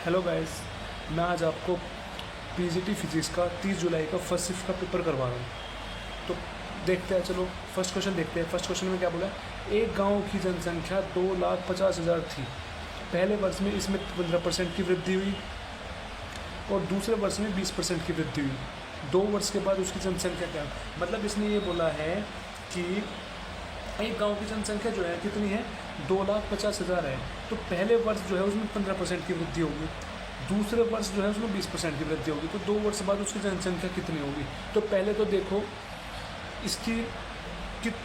Hello guys, मैं आज आपको पीजीटी फिजिक्स का 30 जुलाई का फर्स्ट शिफ्ट का पेपर करवा रहा हूँ। तो देखते हैं, चलो फर्स्ट क्वेश्चन देखते हैं। फर्स्ट क्वेश्चन में क्या बोला है, एक गांव की जनसंख्या 2,50,000 थी। पहले वर्ष में इसमें 15% की वृद्धि हुई और दूसरे वर्ष में 20% की वृद्धि हुई। 2 वर्ष के बाद उसकी जनसंख्या क्या, मतलब इसने ये बोला है कि एक गांव की जनसंख्या जो है कितनी है, 2,50,000 है। तो पहले वर्ष जो है उसमें 15% की वृद्धि होगी, दूसरे वर्ष जो है उसमें 20% की वृद्धि होगी। तो 2 वर्ष बाद उसकी जनसंख्या कितनी होगी। तो पहले तो देखो इसकी कित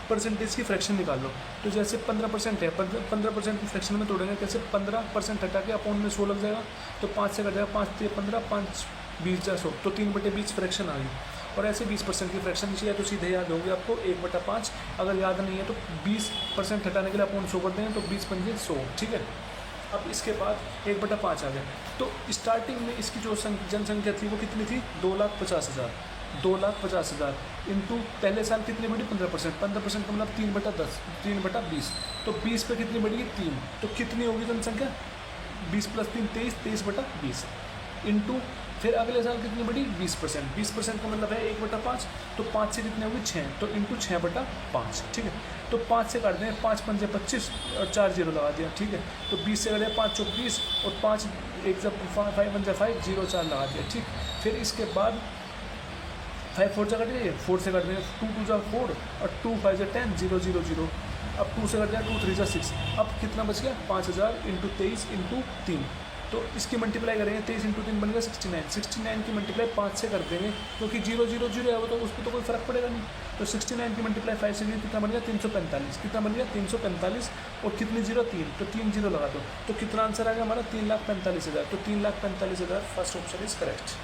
परसेंटेज की फ्रैक्शन निकाल लो। तो जैसे 15% है, 15% की फ्रैक्शन में तोड़ेंगे कैसे, 15% हटा के अपॉन में 100 लग जाएगा। तो 5 से कट जाएगा, 5 से 15, 5 20 100, तो 3/20 फ्रैक्शन आ गई। और ऐसे 20% की फ्रैक्शन नीचे है तो सीधे याद होगी आपको 1/5। अगर याद नहीं है तो 20% हटाने के लिए अपॉन 100 कर देंगे, तो 20 पंजे 100, ठीक है। अब इसके बाद 1/5 आ गया। तो स्टार्टिंग में इसकी जो जनसंख्या थी वो कितनी थी, 2,50,000। 2,50,000 इंटू पहले साल कितनी बढ़ी, 15%। 15% का मतलब 3/10, 3/20। तो 20 पे कितनी बढ़ी, 3। तो कितनी होगी जनसंख्या, 20 + 3 23, 23/20 इंटू फिर अगले साल कितनी बढ़ी, 20%। 20% का मतलब है 1/5। तो 5 से कितने होगी, 6, तो इंटू 6/5, ठीक है। तो 5 से काट दें, 5 पंजे 25 और 4 0 लगा दिया, ठीक है। तो 20 से कटे 5 चौक 20 और 5 1 जब 5 पंजे 5 0 4 लगा दिया, ठीक। फिर इसके बाद 5 4 से कट गए, 4 से कट दें, 2 2 जा 4 और 2 5 जा 10, 0 0 0। अब 2 से कट गया, 2 3 जा 6। अब कितना बच गया, 5,000 इंटू 23 इंटू 3। तो इसकी मल्टीप्लाई करेंगे, 23 इंटू 3 बन गया 69। 69 की मल्टीप्लाई 5 से कर देंगे, क्योंकि 0 0 0 है वो, तो उस पर तो कोई फर्क पड़ेगा नहीं। तो 69 की मल्टीप्लाई 5 से कितना बन गया, 345। कितना बन गया, 345। और कितनी 0, 3, तो 3 0 लगा दो। तो कितना आंसर आ गया हमारा, 3,45,000। तो 3,45,000 फर्स्ट ऑप्शन इज करेक्ट,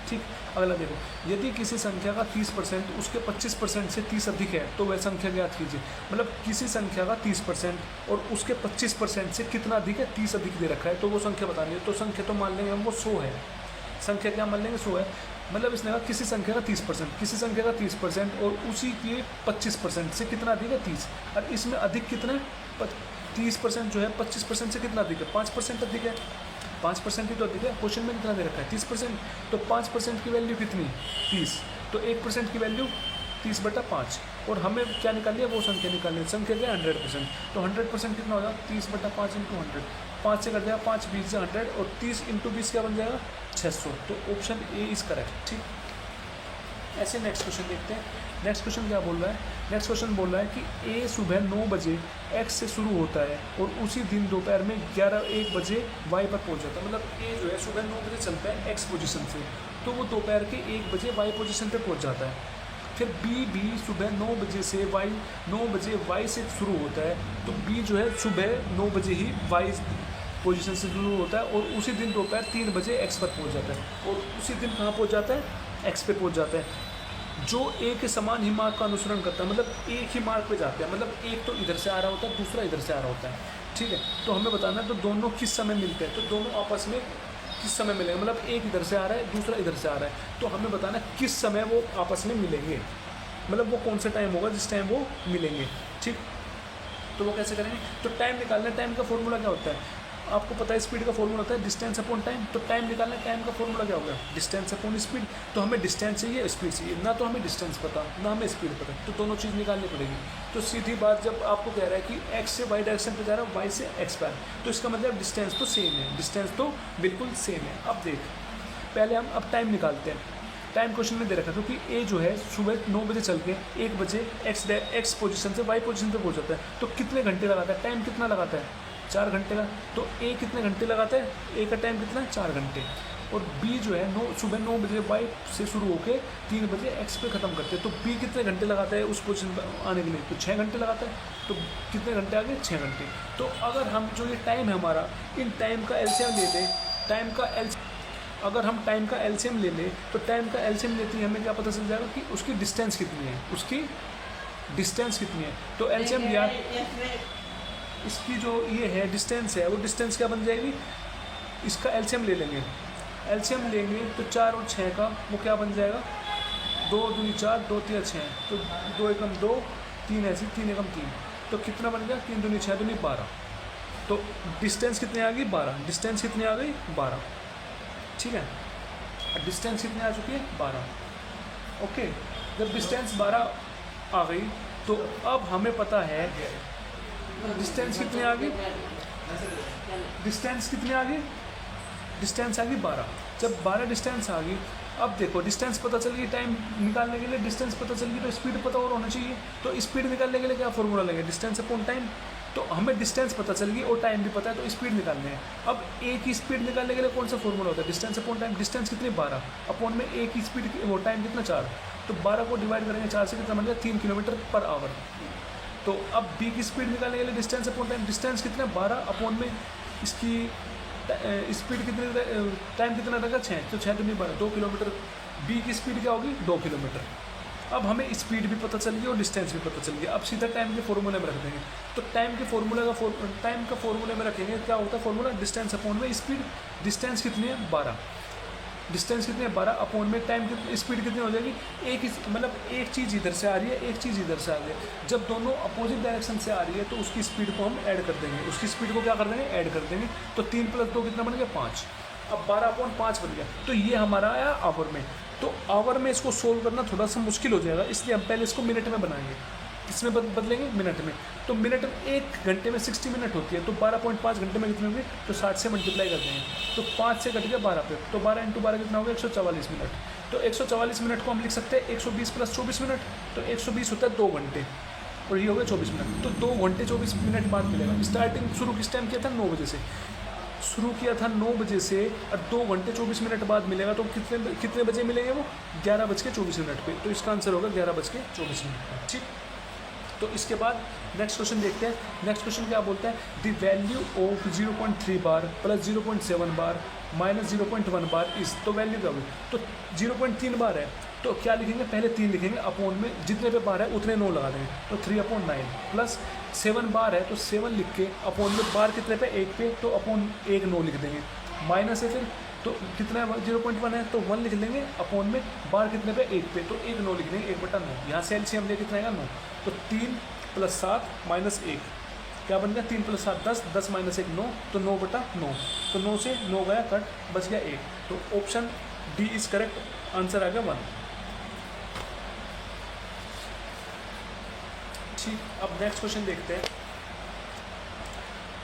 ठीक। अगला देखो, यदि किसी संख्या का 30% उसके 25% से 30 अधिक है तो वह संख्या ज्ञात कीजिए। मतलब किसी संख्या का 30% और उसके 25% से कितना अधिक है, 30 अधिक दे रखा है, तो वो संख्या बतानी है। तो संख्या तो मान लेंगे हम वो 100 है। संख्या क्या मान लेंगे, 100 है। मतलब इसने कहा किसी संख्या का 30%, किसी संख्या का 30% और उसी के 25% से कितना अधिक है, 30। और इसमें अधिक कितना है, 30% जो है 25% से कितना अधिक है, 5% अधिक है। 5% ही तो अधिक है। क्वेश्चन में कितना दे रखा है, 30%। तो 5% की वैल्यू कितनी, 30। तो 1% की वैल्यू 30/5। और हमें क्या निकालनी है, वो संख्या निकालनी है। संख्या क्या है, 100%। तो 100% कितना होगा, 30/5 इंटू 100। 5 से कर जाएगा, 5 20 से 100 और 30 इंटू 20 क्या बन जाएगा, 600। तो ऑप्शन ए इज करेक्ट, ठीक। ऐसे नेक्स्ट क्वेश्चन देखते हैं। नेक्स्ट क्वेश्चन क्या बोल रहा है, नेक्स्ट क्वेश्चन बोल रहा है कि ए सुबह 9 बजे एक्स से शुरू होता है और उसी दिन दोपहर में 1 बजे वाई पर पहुंच जाता है। मतलब ए जो है सुबह 9 बजे चलता है एक्स पोजीशन से, तो वो दोपहर के 1 बजे वाई पोजीशन पर पहुंच जाता है। फिर बी भी सुबह 9 बजे से 9 बजे वाई से शुरू होता है, तो बी जो है सुबह 9 बजे ही वाई पोजीशन से शुरू होता है और उसी दिन दोपहर 3 बजे एक्स पर पहुंच जाता है। और उसी दिन कहाँ पहुंच जाता है, एक्स पे पहुंच जाता है। जो एक के समान ही मार्ग का अनुसरण करता है, मतलब एक ही मार्ग पे जाते हैं। मतलब एक तो इधर से आ रहा होता है, दूसरा इधर से आ रहा होता है, ठीक है। तो हमें बताना है तो दोनों किस समय मिलते हैं, तो दोनों आपस में किस समय मिलेंगे। मतलब एक इधर से आ रहा है, दूसरा इधर से आ रहा है, तो हमें बताना है किस समय वो आपस में मिलेंगे। मतलब वो कौन सा टाइम होगा जिस टाइम वो मिलेंगे, ठीक। तो वो कैसे करेंगे, तो टाइम निकालना है। टाइम का फॉर्मूला क्या होता है, आपको पता है, स्पीड का फॉर्मूला होता है डिस्टेंस अपॉन टाइम। तो टाइम निकालना है, टाइम का फॉर्मूला क्या होगा, डिस्टेंस अपॉन स्पीड। तो हमें डिस्टेंस चाहिए, स्पीड चाहिए, ना तो हमें डिस्टेंस पता ना हमें स्पीड पता, तो दोनों चीज़ निकालनी पड़ेगी। तो सीधी बात, जब आपको कह रहा है कि एक्स से वाई डायरेक्शन पे जा रहा है, वाई से एक्स पर, तो इसका मतलब डिस्टेंस तो सेम है, डिस्टेंस तो बिल्कुल सेम है। अब देख, पहले हम अब टाइम निकालते हैं। टाइम क्वेश्चन में दे रखा था कि ए जो है सुबह 9 बजे चल के 1 बजे एक्स पोजीशन से वाई पोजीशन पे पहुंच जाता है। तो कितने घंटे लगाता है, टाइम कितना लगाता है, 4 घंटे का। तो ए कितने घंटे लगाता है, ए का टाइम कितना है, 4 घंटे। और बी जो है सुबह 9 बजे वाई से शुरू होकर 3 बजे एक्स पे ख़त्म करते हैं। तो बी कितने घंटे लगाता है उस पोजीशन पर आने के लिए, तो 6 घंटे लगाता है। तो कितने घंटे आ गए, 6 घंटे। तो अगर हम जो ये टाइम है हमारा, इन टाइम का एलसीएम ले लें, अगर हम टाइम का एलसीएम ले लें, तो टाइम का एलसीएम लेते ही हमें क्या पता चल जाएगा कि उसकी डिस्टेंस कितनी है, उसकी डिस्टेंस कितनी है। तो एलसीएम लिया, इसकी जो ये है डिस्टेंस है, वो डिस्टेंस क्या बन जाएगी, इसका एलसीएम ले लेंगे। एलसीएम लेंगे तो 4 और 6 का वो क्या बन जाएगा, 2 दूनी 4, 2 3 6, तो 2 एकम 2, 3 ऐसी, 3 एकम 3, तो कितना बन गया, 3 दूनी 6 दूनी 12। तो डिस्टेंस कितनी आ गई 12, डिस्टेंस कितनी आ गई 12, ठीक है, डिस्टेंस कितनी आ चुकी है 12। ओके, जब डिस्टेंस 12 आ गई तो अब हमें पता है डिस्टेंस कितनी आ गई, डिस्टेंस कितनी आ गई, डिस्टेंस आ गई 12। जब 12 डिस्टेंस आ गई, अब देखो डिस्टेंस पता चल गई, टाइम निकालने के लिए डिस्टेंस पता चल गई तो स्पीड पता और होना चाहिए। तो स्पीड निकालने के लिए क्या फॉर्मूला लेंगे, डिस्टेंस अपॉन टाइम। तो हमें डिस्टेंस पता चल गई और टाइम भी पता है, तो स्पीड निकालने है। अब एक ही स्पीड निकालने के लिए कौन सा फॉर्मूला होता है, डिस्टेंस अपॉन टाइम। डिस्टेंस कितनी 12 अपॉन में एक ही स्पीड, वो टाइम कितना 4, तो 12 को डिवाइड करेंगे 4 से, कितना बन गया 3 किलोमीटर पर आवर। तो अब बी की स्पीड निकालने के लिए डिस्टेंस अपॉन टाइम, डिस्टेंस कितना 12 अपॉन में इसकी स्पीड कितनी, टाइम कितना रहेगा 6, तो 6 दूनी 12, 2 किलोमीटर। बी की स्पीड क्या होगी 2 किलोमीटर। अब हमें स्पीड भी पता चल गई और डिस्टेंस भी पता चल गया। अब सीधा टाइम के फॉर्मूले में रख देंगे। तो टाइम के फॉर्मूले में रखेंगे, क्या होता है फॉर्मूला, डिस्टेंस अपॉन में स्पीड। डिस्टेंस कितनी है 12, डिस्टेंस कितनी है 12 अपॉन में टाइम की स्पीड कितनी हो जाएगी, एक ही, मतलब एक चीज़ इधर से आ रही है, एक चीज़ इधर से आ रही है। जब दोनों अपोजिट डायरेक्शन से आ रही है तो उसकी स्पीड को हम ऐड कर देंगे, उसकी स्पीड को क्या कर देंगे, ऐड कर देंगे। तो 3 + 2 कितना बन गया 5। अब 12/5 बन गया। तो ये हमारा आया आवर में। तो आवर में इसको सोल्व करना थोड़ा सा मुश्किल हो जाएगा, इसलिए हम पहले इसको मिनट में बनाएंगे। किसमें बदलेंगे, मिनट में। तो मिनट में 1 घंटे में 60 मिनट होती है, तो 12.5 घंटे में कितने होंगे, तो 60 से मल्टीप्लाई कर देंगे। तो 5 से कट गया 12 पे, तो 12 × 12 कितना हो गया 144 मिनट। तो 144 मिनट को हम लिख सकते हैं 120 + 24 मिनट। तो 120 होता है 2 घंटे और ये हो गया 24 मिनट। तो 2 घंटे 24 मिनट बाद मिलेगा। स्टार्टिंग शुरू किस टाइम किया था, 9 बजे से शुरू किया था, 9 बजे से, और 2 घंटे 24 मिनट बाद मिलेगा। तो कितने बजे मिलेंगे वो, 11:24 पे। तो इसका आंसर होगा 11:24 पे। ठीक, तो इसके बाद नेक्स्ट क्वेश्चन देखते हैं। नेक्स्ट क्वेश्चन क्या बोलता है, the value of 0.3 bar + 0.7 bar - 0.1 bar is. तो वैल्यू क्या होगी, तो 0.3 बार है तो क्या लिखेंगे, पहले 3 लिखेंगे, अपॉन में जितने पे बार है उतने 9 लगा देंगे, तो 3/9 प्लस 7 बार है तो 7 लिख के, अपॉन में बार कितने पे 1 पे, तो अपॉन 1 9 लिख देंगे, माइनस है फिर तो कितना है 0.1 है तो 1 लिख लेंगे, अपॉन में बार कितने पे 1 पे, तो 1 9 लिख देंगे, 1/9। यहाँ से एलसीएम ले कितना आएगा 9, तो 3 + 7 - 1 क्या बन गया, 3 + 7 10, 10 - 1 9, तो 9/9। तो 9 से 9 गया कट, बच गया 1। तो option D is correct, answer आ गया 1। ठीक, अब नेक्स्ट क्वेश्चन देखते हैं।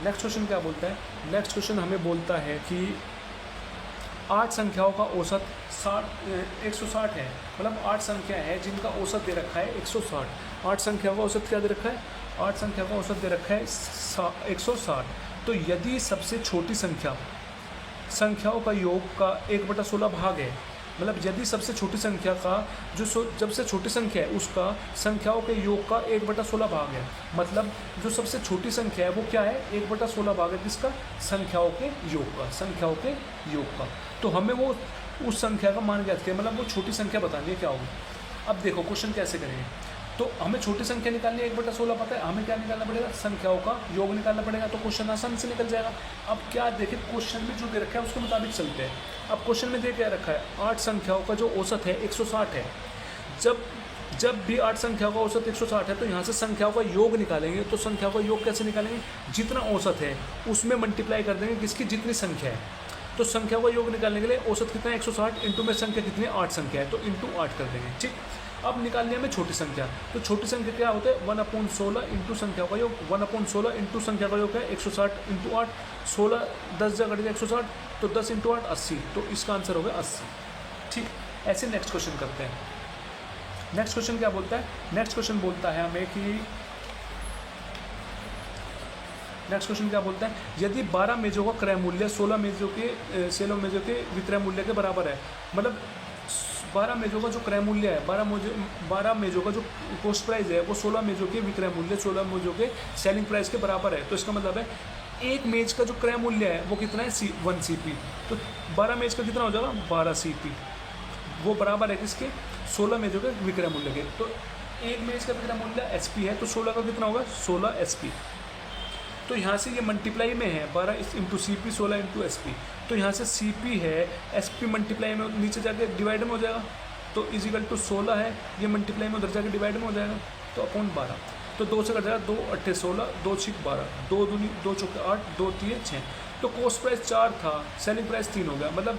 नेक्स्ट क्वेश्चन क्या बोलता है, नेक्स्ट क्वेश्चन हमें बोलता है कि 8 संख्याओं का औसत 160 है। मतलब 8 संख्या है जिनका औसत दे रखा है 160। 8 संख्याओं का औसत क्या दे रखा है, 8 संख्या का औसत दे रखा है 160। तो यदि सबसे छोटी संख्याओं का योग का 1/16 भाग है, मतलब यदि सबसे छोटी संख्या का जब से छोटी संख्या है उसका संख्याओं के योग का 1/16 भाग है, मतलब जो सबसे छोटी संख्या है वो क्या है, 1/16 भाग है किसका, संख्याओं के योग का। तो हमें वो उस संख्या का मान ज्ञात किया, मतलब वो छोटी संख्या बतानी है क्या होगी। अब देखो क्वेश्चन कैसे करेंगे, तो हमें छोटी संख्या निकालनी है, 1/16 पता है, हमें क्या निकालना पड़ेगा, संख्याओं का योग निकालना पड़ेगा। तो क्वेश्चन आसान से निकल जाएगा। अब क्या देखें, क्वेश्चन में जो दे रखा है उसके मुताबिक चलते हैं। अब क्वेश्चन में दे क्या रखा है, 8 संख्याओं का जो औसत है 160 है। जब भी 8 संख्याओं का औसत 160 है तो यहाँ से संख्याओं का योग निकालेंगे। तो संख्याओं का योग कैसे निकालेंगे, जितना औसत है उसमें मल्टीप्लाई कर देंगे किसकी, जितनी संख्या है। तो संख्याओं का योग निकालने के लिए औसत कितना है 160, इंटू में संख्या कितनी है 8 संख्या है, तो इंटू 8 कर देंगे। ठीक, अब निकालने में छोटी संख्या, तो छोटी संख्या क्या होता है 1/16 इंटू संख्या का योग, 1/16 इंटू संख्या का योग है 160 इंटू 8, 16 10 जगह कट गया 160, तो 10 इंटू 8 80, तो इसका आंसर होगा 80। ठीक, ऐसे नेक्स्ट क्वेश्चन करते हैं। नेक्स्ट क्वेश्चन क्या बोलता है, नेक्स्ट क्वेश्चन बोलता है हमें कि नेक्स्ट क्वेश्चन क्या बोलता है, यदि 12 मेजों का क्रय मूल्य 16 मेजों के विक्रय मूल्य के बराबर है, मतलब 12 मेजों का जो क्रय मूल्य है, 12 मेजों का जो कॉस्ट प्राइस है वो 16 मेजों के विक्रय मूल्य 16 मेजों के सेलिंग प्राइस के बराबर है। तो इसका मतलब है एक मेज का जो क्रय मूल्य है वो कितना है 1 CP, तो 12 मेज का कितना हो जाएगा 12 CP, वो बराबर है किसके 16 मेजों के विक्रय मूल्य के। तो एक मेज का विक्रय मूल्य SP है, तो 16 का कितना होगा 16 SP। तो यहाँ से ये मल्टीप्लाई में है 12 इंटू CP 16 इंटू SP, तो यहाँ से CP है SP मल्टीप्लाई में नीचे जाके डिवाइड में हो जाएगा, तो इजिकल टू 16 है, ये मल्टीप्लाई में उधर जाके डिवाइड में हो जाएगा, तो अपॉन 12। तो 2 से कट जाएगा, 2 अट्ठे 16, 2 छिक 12, 2 दूनी 2 चौके 8, 2 तिये 6। तो कॉस्ट प्राइस 4 था, सेलिंग प्राइस 3 हो गया, मतलब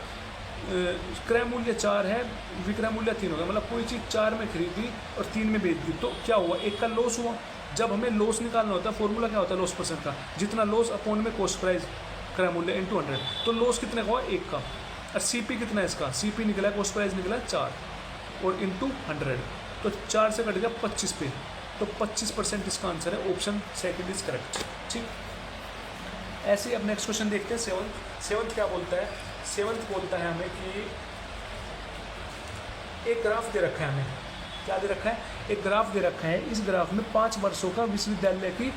क्रय मूल्य 4 है, विक्रय मूल्य 3 हो गया, मतलब कोई चीज़ 4 में खरीदी और 3 में बेच दी, तो क्या हुआ, एक का लॉस हुआ। जब हमें लॉस निकालना होता है, फॉर्मूला क्या होता है लॉस परसेंट का, जितना लॉस अपॉन में कॉस्ट प्राइस क्रय मूल्य इंटू 100, तो लॉस कितने का हुआ, 1 का। और सीपी कितना है इसका, सीपी निकला है, कॉस्ट प्राइस निकला है 4 और इंटू 100, तो 4 से कट गया 25 पे, तो 25% इसका आंसर है, ऑप्शन सेकंड इज करेक्ट। ठीक, ऐसे ही अब नेक्स्ट क्वेश्चन देखते हैं। सेवंथ क्या बोलता है, सेवंथ बोलता है हमें कि एक ग्राफ दे रखा है, हमें क्या दे रखा है, एक ग्राफ दे रखा है। इस ग्राफ में 5 वर्षों का विश्वविद्यालय की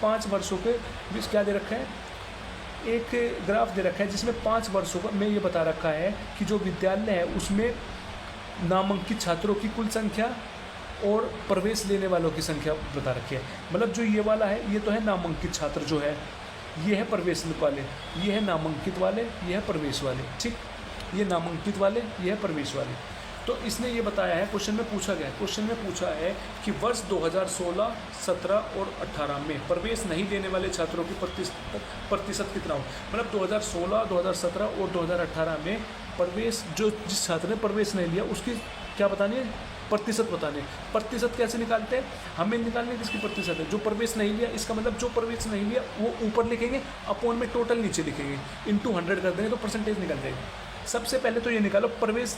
5 वर्षों के क्या दे रखा है, एक ग्राफ दे रखा है जिसमें 5 वर्षों का में ये बता रखा है कि जो विद्यालय है उसमें नामांकित छात्रों की कुल संख्या और प्रवेश लेने वालों की संख्या बता रखी है। मतलब जो ये वाला है ये तो है नामांकित छात्र जो है, ये है प्रवेश वाले, ये है नामांकित वाले, ये है प्रवेश वाले। ठीक, ये नामांकित वाले, ये है प्रवेश वाले। तो इसने ये बताया है, क्वेश्चन में पूछा गया, क्वेश्चन में पूछा है कि वर्ष 2016, 17 और 18 में प्रवेश नहीं लेने वाले छात्रों की प्रतिशत कितना हो। मतलब 2016, 2017 और 2018 में प्रवेश जिस छात्र ने प्रवेश नहीं लिया उसकी क्या बतानी है, प्रतिशत बताने। प्रतिशत कैसे निकालते हैं, हमें निकालने किसकी प्रतिशत है, जो प्रवेश नहीं लिया, इसका मतलब जो प्रवेश नहीं लिया वो ऊपर लिखेंगे, अपॉन में टोटल नीचे लिखेंगे, इंटू 100 कर देंगे तो परसेंटेज निकल जाएगी। सबसे पहले तो ये निकालो प्रवेश,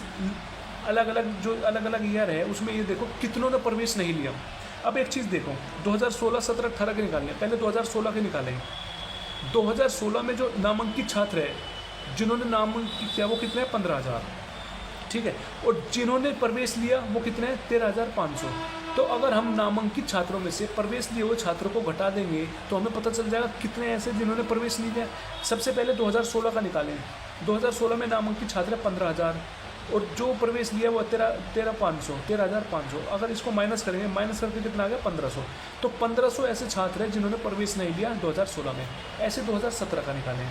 अलग अलग जो अलग अलग ईयर है उसमें ये देखो कितनों ने प्रवेश नहीं लिया। अब एक चीज़ देखो, 2016, 17, 18 के निकालने, पहले 2016 के निकालेंगे। 2016 में जो नामांकित छात्र है जिन्होंने नामांकित किया वो कितने हैं, 15,000। ठीक है, और जिन्होंने प्रवेश लिया वो कितने हैं, 13,500। तो अगर हम नामांकित छात्रों में से प्रवेश लिए हुए छात्रों को घटा देंगे तो हमें पता चल जाएगा कितने ऐसे जिन्होंने प्रवेश नहीं लिया। सबसे पहले 2016 का निकालें, 2016 में नामांकित छात्र है 15,000 और जो प्रवेश लिया वो 13,500। अगर इसको माइनस करेंगे, माइनस करके कितना आ गया, 1,500। तो 1,500 ऐसे छात्र हैं जिन्होंने प्रवेश नहीं लिया 2016 में। ऐसे 2017 का निकालें,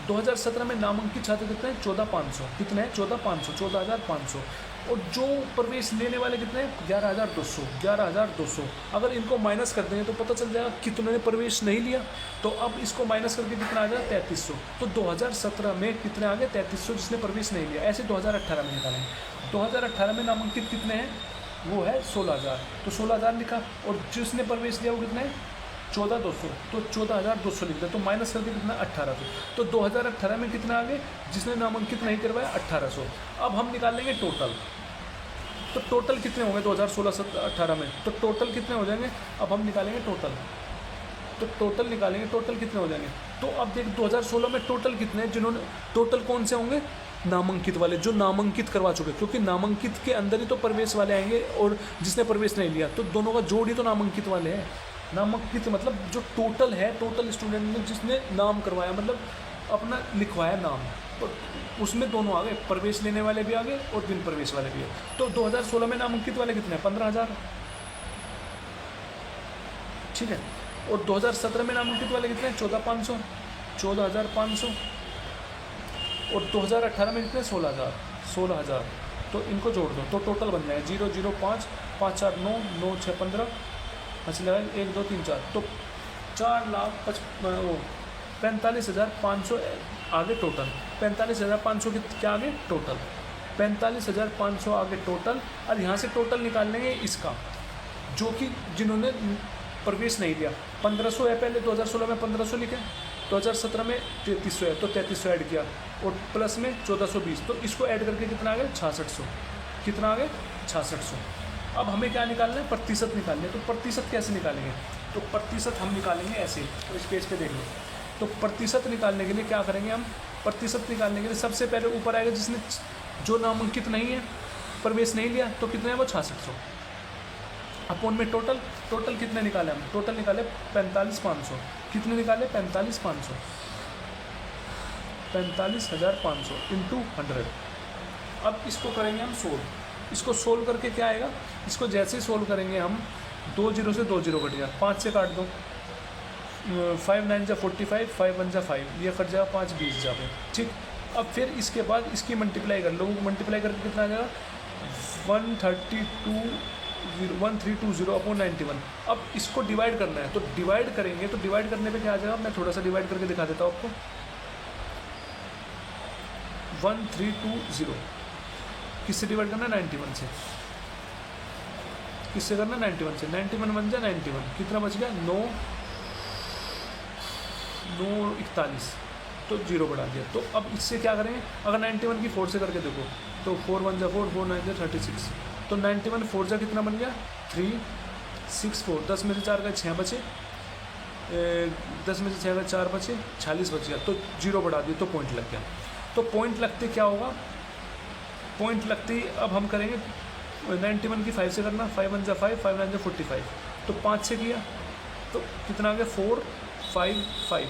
2017 में नामांकित छात्र कितने हैं, 14,500। कितने हैं, 14,500। और जो प्रवेश लेने वाले कितने हैं, 11,200। अगर इनको माइनस कर देंगे तो पता चल जाएगा कितने ने प्रवेश नहीं लिया। तो अब इसको माइनस करके कितना आ जाएगा, 3,300। तो 2017 में कितने आ गए, 3,300 जिसने प्रवेश नहीं लिया। ऐसे 2018 में निकालें, 2018 में नामांकित कितने हैं, वो है 16,000, तो 16,000 लिखा, और जिसने प्रवेश लिया वो कितने हैं, 14,200, तो 14,200 लिख दिया, तो माइनस करके कितना, 1,800। तो 2018 में कितना आ गए, जिसने नामांकित नहीं करवाया 1,800। अब हम निकाल लेंगे टोटल, तो टोटल कितने होंगे 2016-18 में, तो टोटल कितने हो जाएंगे। अब हम निकालेंगे टोटल, तो टोटल निकालेंगे, टोटल कितने हो जाएंगे। तो अब देख 2016 में टोटल कितने हैं जिन्होंने, टोटल कौन से होंगे, नामांकित वाले, जो नामांकित करवा चुके, क्योंकि नामांकित के अंदर ही तो प्रवेश वाले आएंगे और जिसने प्रवेश नहीं लिया, तो दोनों का जोड़ ही तो नामांकित वाले हैं। नामांकित मतलब जो टोटल है, टोटल स्टूडेंट ने जिसने नाम करवाया, मतलब अपना लिखवाया नाम, तो उसमें दोनों आ गए, प्रवेश लेने वाले भी आ गए और बिन प्रवेश वाले भी है। तो 2016 में नामांकित वाले कितने हैं, 15,000। ठीक है, और 2017 में नामांकित वाले कितने हैं, 14,500। और 2018 में कितने, 16,000। तो इनको जोड़ दो तो टोटल बन जाएगा 005 5 4 9 9 6 15, अच्छा लगा 1 2 3 4, तो 4,45,500 आगे टोटल, 45,500 की क्या आगे टोटल, 45,500 आगे टोटल। अब यहाँ से टोटल निकाल लेंगे इसका, जो कि जिन्होंने प्रवेश नहीं लिया। 1,500 है पहले, 2016 में 1,500 लिखे, 2017 में 3,300 है तो 3,300 ऐड किया, और प्लस में 1,420, तो इसको ऐड करके कितना आ गया, 6,600। कितना आ गया, 6,600। अब हमें क्या निकालना है, प्रतिशत निकालना है। तो प्रतिशत कैसे निकालेंगे, तो प्रतिशत हम निकालेंगे ऐसे, तो इस पेज पे देख लो। तो प्रतिशत निकालने के लिए क्या करेंगे हम, प्रतिशत निकालने के लिए सबसे पहले ऊपर आएगा जिसने, जो नामांकित नहीं है, प्रवेश नहीं लिया, तो कितने है वो 6,600, अपॉन में टोटल कितने निकाले हम, टोटल निकाले 45,500। कितने निकाले, 45,500 इंटू 100। अब इसको करेंगे हम सोल्व, इसको सोल्व करके क्या आएगा, इसको जैसे ही सोल्व करेंगे हम, 2 0 से 2 0 कट गया, 5 से काट दो, 5 9 जा 45, 5 1 जा 5, ये कट जाएगा, 5 20 जाए। ठीक, अब फिर इसके बाद इसकी मल्टीप्लाई कर लो, मल्टीप्लाई करके कितना आ जाएगा, 132 1320 अपॉन 91। अब इसको डिवाइड करना है, तो डिवाइड करेंगे, तो डिवाइड करने पे क्या आ जाएगा, मैं थोड़ा सा डिवाइड करके दिखा देता हूँ आपको। 1320 किससे डिवाइड करना है, 91 से। किससे करना है, 91 से। 91 बन जाए 91, कितना बच गया, 941, तो 0 बढ़ा दिया। तो अब इससे क्या करेंगे, अगर 91 की 4 से करके देखो, तो 4 1 जा 4, 4 9 जा 36, तो 91 4 जा कितना बन गया, 364। 10 में से 4 गए 6 बचे, 10 में से 6 गए 4 बचे, 46 बच गया। तो 0 बढ़ा दिए, तो पॉइंट लग गया। तो पॉइंट लगते क्या होगा, पॉइंट लगते ही अब हम करेंगे 91 की 5 से करना, 5 1 जा 5, 5 9 जा 45, तो 5 से किया तो कितना आ गया, 4 5 5,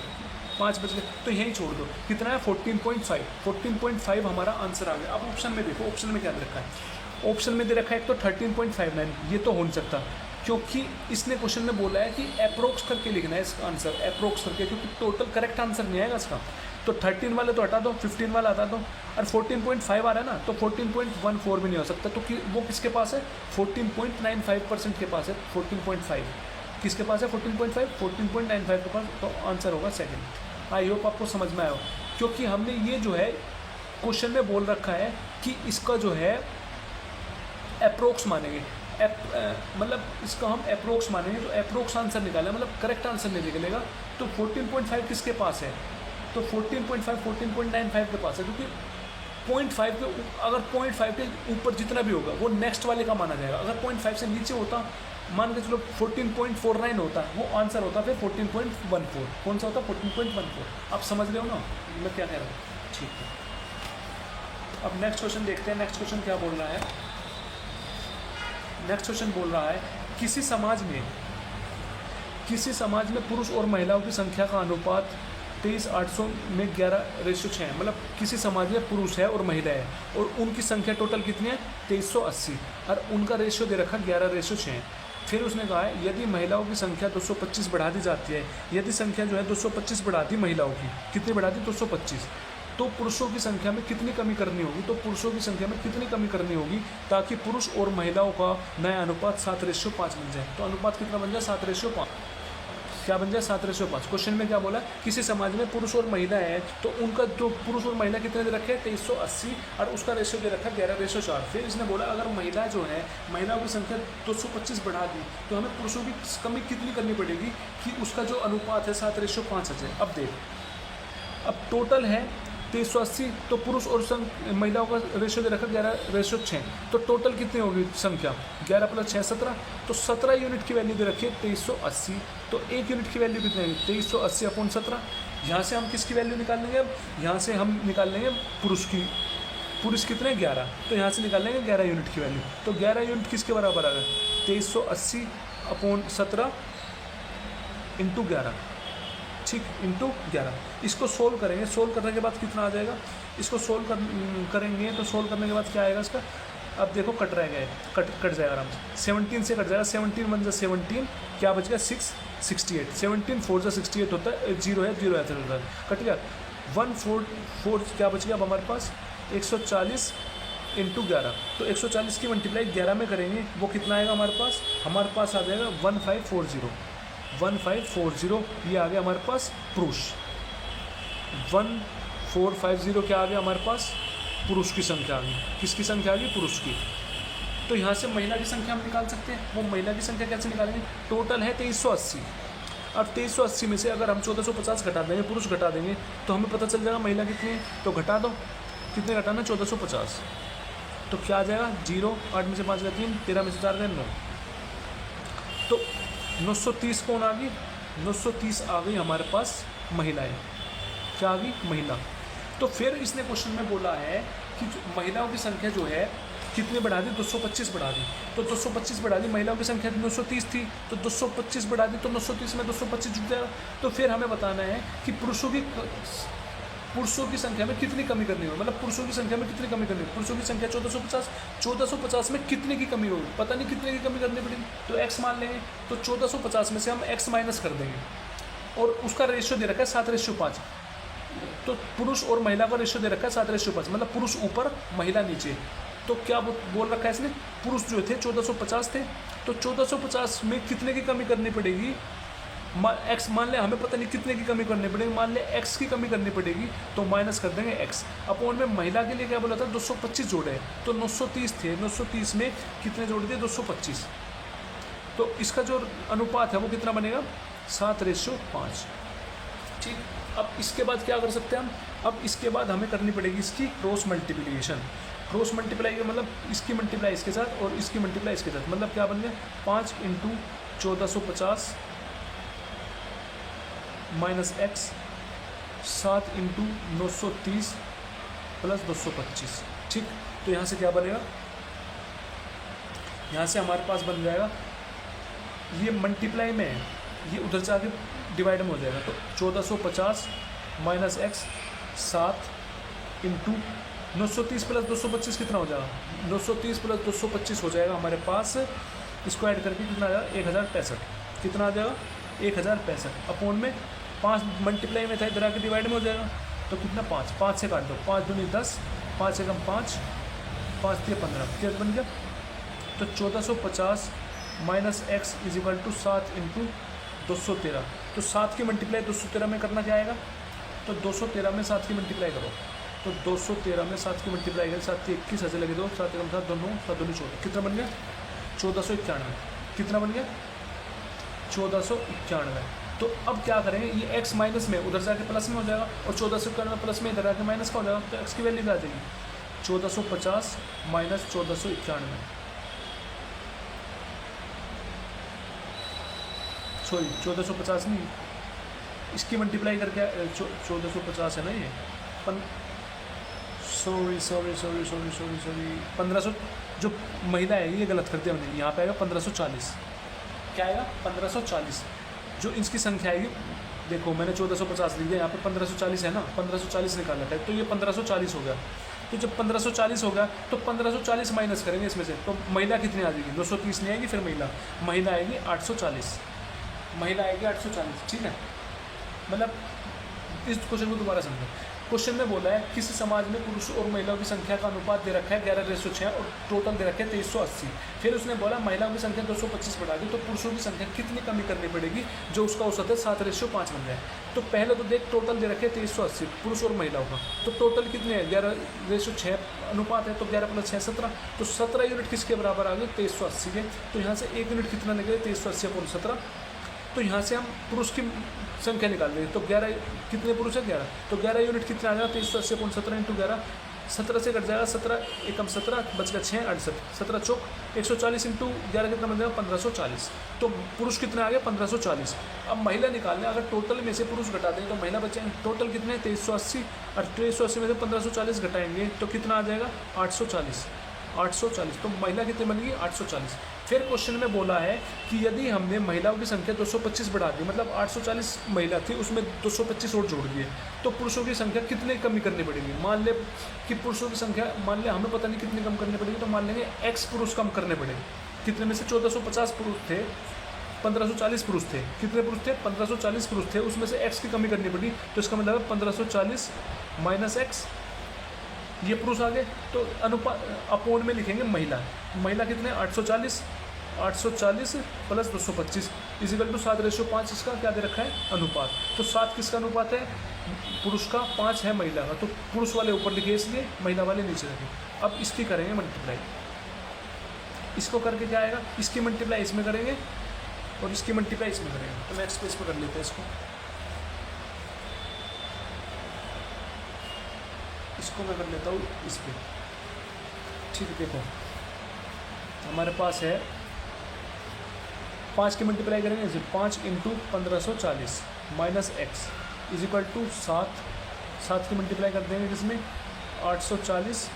5 बच गए, तो यहीं छोड़ दो। कितना है, 14.5, 14.5 हमारा आंसर आ गया। अब ऑप्शन में देखो, ऑप्शन में क्या दे रखा है, ऑप्शन में दे रखा है एक तो 13.59, ये तो हो नहीं सकता, क्योंकि इसने क्वेश्चन में बोला है कि अप्रोक्स करके लिखना है इसका आंसर, अप्रोक्स करके, क्योंकि टोटल करेक्ट आंसर नहीं आएगा इसका। तो 13 वाले तो हटा दो, 15 वाला हटा दो, और 14.5 आ रहा है ना, तो 14.14 भी नहीं हो सकता, तो वो किसके पास है, 14.95% के पास है। 14.5 किसके पास है, 14.5, 14.95 के पास, तो आंसर होगा सेकंड। आई होप आपको समझ में आया हो, क्योंकि हमने ये जो है क्वेश्चन में बोल रखा है कि इसका जो है अप्रोक्स मानेंगे, मतलब इसका हम अप्रोक्स मानेंगे, तो अप्रोक्स आंसर निकालें, मतलब करेक्ट आंसर नहीं निकलेगा। तो 14.5 किसके पास है, तो 14.5 14.95 के पास है, क्योंकि 0.5 के अगर 0.5 के ऊपर जितना भी होगा वो नेक्स्ट वाले का माना जाएगा। अगर 0.5 से नीचे होता, मान के चलो 14.49 होता, वो आंसर होता फिर 14.14। कौन सा होता, 14.14। आप समझ रहे हो ना मैं क्या कह रहा हूँ, ठीक है। अब नेक्स्ट क्वेश्चन देखते हैं, नेक्स्ट क्वेश्चन क्या बोल रहा है। नेक्स्ट क्वेश्चन बोल रहा है, किसी समाज में पुरुष और महिलाओं की संख्या का अनुपात 23:800 में 11:6 है। मतलब किसी समाज में पुरुष है और महिला है, और उनकी संख्या टोटल कितनी है, 2380, और उनका रेशियो दे रखा 11:6। फिर उसने कहा है, यदि महिलाओं की संख्या 225 बढ़ा दी जाती है, यदि संख्या जो है 225 बढ़ा दी महिलाओं की, कितनी बढ़ा दी, 225, तो पुरुषों की संख्या में कितनी कमी करनी होगी, तो पुरुषों की संख्या में कितनी कमी करनी होगी ताकि पुरुष और महिलाओं का नया अनुपात 7:5 बन जाए। तो अनुपात कितना बन जाए, 7:5, क्या बन जाए, 7:5। क्वेश्चन में क्या बोला, किसी समाज में पुरुष और महिला है, तो उनका जो पुरुष और महिला कितने दे रखे हैं, 2380, और उसका रेशियो दे रखा है 11:4। फिर इसने बोला अगर महिला जो है, महिलाओं की संख्या 225 बढ़ा दी, तो हमें पुरुषों की कमी कितनी करनी पड़ेगी कि उसका जो अनुपात है 7:5 आ जाए। अब देख, अब टोटल है 2380, तो पुरुष और महिलाओं का रेशियो दे रखा 11:6, तो टोटल कितनी होगी संख्या, 11 + 6 17, तो 17 यूनिट की वैल्यू दे रखी है 2380। तो 1 यूनिट की वैल्यू कितनी है, 2380/17। यहाँ से हम किसकी वैल्यू निकाल लेंगे, अब यहाँ से हम निकाल लेंगे पुरुष की। पुरुष कितने, 11, तो यहाँ से निकाल लेंगे 11 यूनिट की वैल्यू। तो 11 यूनिट किसके बराबर आ गया, 2380/17 × 11, ठीक, × 11। इसको सोल्व करेंगे, सोल्व करने के बाद कितना आ जाएगा, इसको सोल्व करेंगे, तो सोल्व करने के बाद क्या आएगा इसका, अब देखो कट रहेगा, कट जाएगा आराम से, 17 से कट जाएगा, 17 1 जा 17, क्या बच गया, 668, 17 4 जा 68 होता है, 0 है 0 ऐसा होता है, कट गया। 144 क्या बच गया अब हमारे पास, 140 × 11, तो 140 की मल्टीप्लाई 11 में करेंगे, वो कितना आएगा हमारे पास आ जाएगा 1540, ये आ गया हमारे पास पुरुष। 1450 क्या आ गया हमारे पास, पुरुष की संख्या आ गई। किसकी संख्या आ गई, पुरुष की। तो यहाँ से महिला की संख्या हम निकाल सकते हैं। वो महिला की संख्या कैसे निकालेंगे, टोटल है 2380, और 2380 में से अगर हम 1450 घटा देंगे, पुरुष घटा देंगे, तो हमें पता चल जाएगा महिला कितनी है। तो घटा दो, कितने घटाना, 1450, तो क्या आ जाएगा 0, 8 में से 5 गए 3, 13 में से 4 गए 9, तो 930 कौन आ गई, 930 आ गई हमारे पास महिलाएं। क्या आ गई, महिला। तो फिर इसने क्वेश्चन में बोला है कि महिलाओं की संख्या जो है कितनी बढ़ा दी, 225 बढ़ा दी। तो 225 बढ़ा दी, महिलाओं की संख्या 930 थी, तो 225 बढ़ा दी, तो 930 में 225 जुड़ जाएगा। तो फिर हमें बताना है कि पुरुषों की संख्या में कितनी कमी करनी होगी, मतलब पुरुषों की संख्या में कितनी कमी करनी होगी। पुरुषों की संख्या 1450 में कितने की कमी होगी, पता नहीं कितने की कमी करनी पड़ेगी, तो x मान लेंगे। तो 1450 में से हम x माइनस कर देंगे, और उसका रेशियो दे रखा है 7:5। तो पुरुष और महिला का रेशियो दे रखा है 7:5, मतलब पुरुष ऊपर महिला नीचे। तो क्या बोल रखा है इसने, पुरुष जो थे 1450 थे, तो 1450 में कितने की कमी करनी पड़ेगी, एक्स मान ले, हमें पता नहीं कितने की कमी करनी पड़ेगी, मान ले एक्स की कमी करनी पड़ेगी, तो माइनस कर देंगे एक्स अपॉन में महिला के लिए क्या बोला था 225 जोड़े, तो 930 थे, 930 में कितने जोड़ दिए 225, तो इसका जो अनुपात है वो कितना बनेगा 7:5। ठीक, अब इसके बाद क्या कर सकते हैं हम, अब इसके बाद हमें करनी पड़ेगी इसकी क्रॉस मल्टीप्लिकेशन। क्रॉस मल्टीप्लाई का मतलब इसकी मल्टीप्लाई इसके साथ और इसकी मल्टीप्लाई इसके साथ, मतलब क्या बन गया 5 × 1450 माइनस एक्स, 7 × 930 प्लस 225। ठीक, तो यहाँ से क्या बनेगा, यहाँ से हमारे पास बन जाएगा, ये मल्टीप्लाई में है, ये उधर से आके डिवाइड में हो जाएगा, तो 1450 माइनस एक्स 7 × 930 प्लस 225 कितना हो जाएगा, 930 प्लस 225 हो जाएगा हमारे पास, इसको ऐड करके कितना आ जाएगा 1065, कितना आ जाएगा 1065 अपॉन में 5 मल्टीप्लाई में था, इधर आके डिवाइड में हो जाएगा, तो कितना 5 से काट दो, 5 दूनी 10, 5 से कम 5, 5 × 15 क्या बन गया, तो 1450 minus x is equal to 7 × 213, तो 7 की मल्टीप्लाई 213 में करना क्या आएगा, तो 213 में 7 की मल्टीप्लाई करो, तो 213 में 7 की मल्टीप्लाई करें, 7 × 21 ऐसे लगे दो, 7 × 7 दोनों, 7 दूनी 14, कितना बन गया 1491, कितना बन गया 1491। तो अब क्या करेंगे, ये x माइनस में उधर से आके प्लस में हो जाएगा, और 1491 प्लस में इधर आके माइनस का हो जाएगा, तो x की वैल्यू क्या आ जाएगी 1450 माइनस 1491, सॉरी 1450 नहीं, इसकी मल्टीप्लाई करके 1450 है ना ये, सॉरी 1500, जो महिला है ये गलत करते हैं हमने, यहाँ पे आएगा 1540, क्या आएगा 1540, जो इसकी संख्या आएगी, देखो मैंने 1450 लिख दिया, यहाँ पे 1540 है ना, 1540 निकाल रखा है, तो ये 1540 हो गया, तो जब 1540 हो गया तो 1540 माइनस करेंगे इसमें से, तो महिला कितनी आ जाएगी 930 नहीं आएगी, फिर महिला आएगी 840, महिला आएगी 840। ठीक है, मतलब इस क्वेश्चन को दोबारा समझो, क्वेश्चन में बोला है किसी समाज में पुरुष और महिलाओं की संख्या का अनुपात दे रखा है 11:6 और टोटल दे रखा है 2380, फिर उसने बोला महिलाओं की संख्या 225 बढ़ा दी, तो पुरुषों की संख्या कितनी कमी करनी पड़ेगी जो उसका औसत है 7:5 बन जाए। तो पहले तो देख टोटल दे रखे 2380 पुरुष और महिलाओं का, तो टोटल कितने हैं 11:6 अनुपात है, तो 11 + 6 17, तो 17 यूनिट किसके बराबर आ गए 2380 के, तो यहाँ से 1 यूनिट कितना लगे 2380/17, तो यहाँ से हम पुरुष की संख्या निकाल लेंगे, तो 11 कितने पुरुष है 11, तो 11 यूनिट कितना आ जाएगा 2380/17 × 11, 17 से कट जाएगा, 17 एकम 17 बच गया 6 68, 17 चौक 140 × 11 कितना बन जाएगा 1540, तो पुरुष कितने आ गए 1540। अब महिला निकालने, अगर टोटल में से पुरुष घटा दें तो महिला बचेंगे, टोटल कितने 2380 और 2380 में से 1540 घटाएंगे तो कितना आ जाएगा 840, तो महिला कितने बनेगी 840। फिर क्वेश्चन में बोला है कि यदि हमने महिलाओं की संख्या 225 बढ़ा दी, मतलब 840 महिला थी उसमें 225 और जोड़ दिए, तो पुरुषों की संख्या कितने कमी करनी पड़ेगी। मान ले कि पुरुषों की संख्या, मान ले हमें पता नहीं कितनी कम करनी पड़ेगी, तो मान लेंगे x पुरुष कम करने पड़ेंगे, कितने में से 1450 पुरुष थे 1540 पुरुष थे, कितने पुरुष थे 1540 पुरुष थे, उसमें से x की कमी करनी पड़ी, तो इसका मतलब 1540 माइनस x, ये पुरुष आ गए, तो अनुपात अपोन में लिखेंगे महिला कितने 840 प्लस 225 इजिकल टू 7:5, इसका क्या दे रखा है अनुपात, तो 7 किसका अनुपात है पुरुष का, 5 है महिला का, तो पुरुष वाले ऊपर लिखे इसलिए महिला वाले नीचे रखे। अब इसकी करेंगे मल्टीप्लाई, इसको करके क्या आएगा, इसकी मल्टीप्लाई इसमें करेंगे और इसकी मल्टीप्लाई इसमें करेंगे, तो नेक्स्ट पेज पर कर लेते हैं इसको मैं कर लेता हूँ इस पर। ठीक है, देखो हमारे पास है 5 की मल्टीप्लाई करेंगे, 5 × 1540 minus x is equal to 7 की मल्टीप्लाई कर देंगे जिसमें 840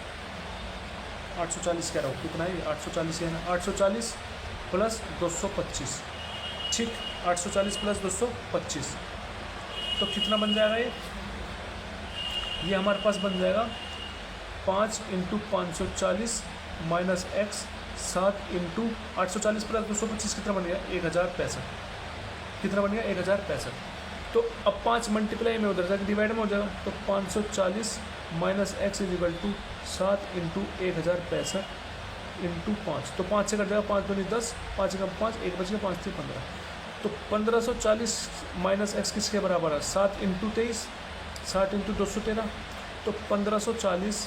कह रहा हूँ, कितना है 840 है ना, 840 प्लस 225, ठीक 840 प्लस 225, तो कितना बन जाएगा ये हमारे पास बन जाएगा 5 × 540 माइनस एक्स, 7 × 840 प्लस 225 कितना बन गया 1065, कितना बन गया 1065। तो अब 5 मल्टीप्लाई में उधर जाकर डिवाइड में हो जाएगा, तो 540 minus x is equal to 7 into 1065 into 5, तो 5 से कट जाएगा, 5 दूनी 10, 5 का 5, 1 बच गया, 5 से 15, तो 1540 माइनस एक्स किसके बराबर है, 7 इंटू 23, 60 इंटू 213, तो 1540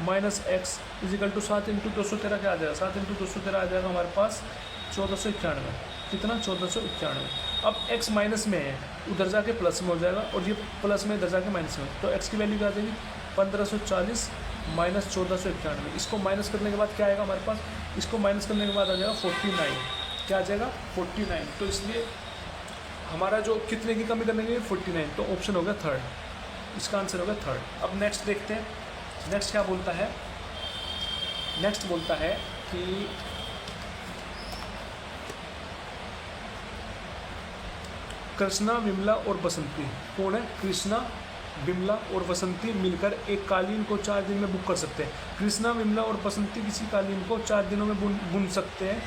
minus x is equal to 7 into 213 क्या आ जाएगा, 7 इंटू 213 आ जाएगा हमारे पास 1491, कितना 1491। अब x माइनस में है, उधर जाके प्लस में हो जाएगा, और ये प्लस में इधर जाके माइनस में, तो x की वैल्यू क्या आ जाएगी 1540 माइनस 1491। इसको माइनस करने के बाद क्या आएगा हमारे पास, इसको माइनस करने के बाद आ जाएगा 49, क्या आ जाएगा 49, तो इसलिए हमारा जो कितने की कमी करने के लिए 49, तो ऑप्शन हो गया थर्ड, इसका आंसर हो गया थर्ड। अब नेक्स्ट देखते हैं, नेक्स्ट क्या बोलता है, नेक्स्ट बोलता है कि कृष्णा, विमला और बसंती कौन है, कृष्णा, विमला और बसंती मिलकर एक कालीन को 4 दिन में बुक कर सकते हैं। कृष्णा, विमला और बसंती किसी कालीन को 4 दिनों में बुन सकते हैं।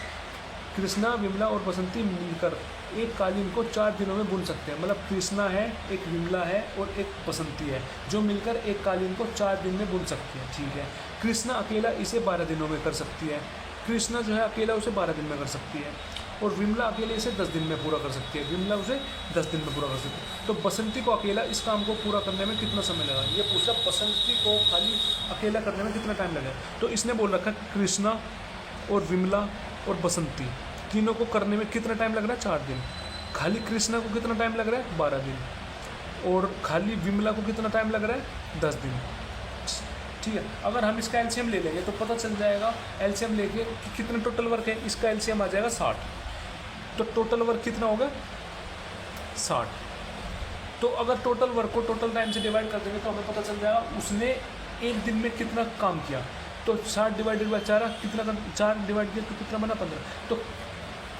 कृष्णा, विमला और बसंती मिलकर एक कालीन को 4 दिनों में बुन सकते हैं, मतलब कृष्णा है, एक विमला है और एक बसंती है, जो मिलकर एक कालीन को 4 दिन में बुन सकती है। ठीक है, कृष्णा अकेला इसे 12 दिनों में कर सकती है, कृष्णा जो है अकेला उसे 12 दिन में कर सकती है, और विमला अकेले इसे 10 दिन में पूरा कर सकती है, विमला उसे 10 दिन में पूरा कर सकती है। तो बसंती को अकेला इस काम को पूरा करने में कितना समय लगा, ये पूछा बसंती को खाली अकेला करने में कितना टाइम लगा। तो इसने बोल रखा कृष्णा और विमला और बसंती तीनों को करने में कितना टाइम लग रहा है, 4 दिन। खाली कृष्णा को कितना टाइम लग रहा है, 12 दिन, और खाली विमला को कितना टाइम लग रहा है, 10 दिन। ठीक है, अगर हम इसका एलसीएम ले लेंगे तो पता चल जाएगा, एलसीएम लेके कि कितना टोटल वर्क है, इसका एलसीएम आ जाएगा 60, तो टोटल वर्क कितना होगा 60। तो अगर टोटल वर्क को टोटल टाइम से डिवाइड कर देंगे तो हमें पता चल जाएगा उसने एक दिन में कितना काम किया। तो 60 डिवाइडेड बाय 4 कितना, 4 डिवाइड किया तो कितना बना 15। तो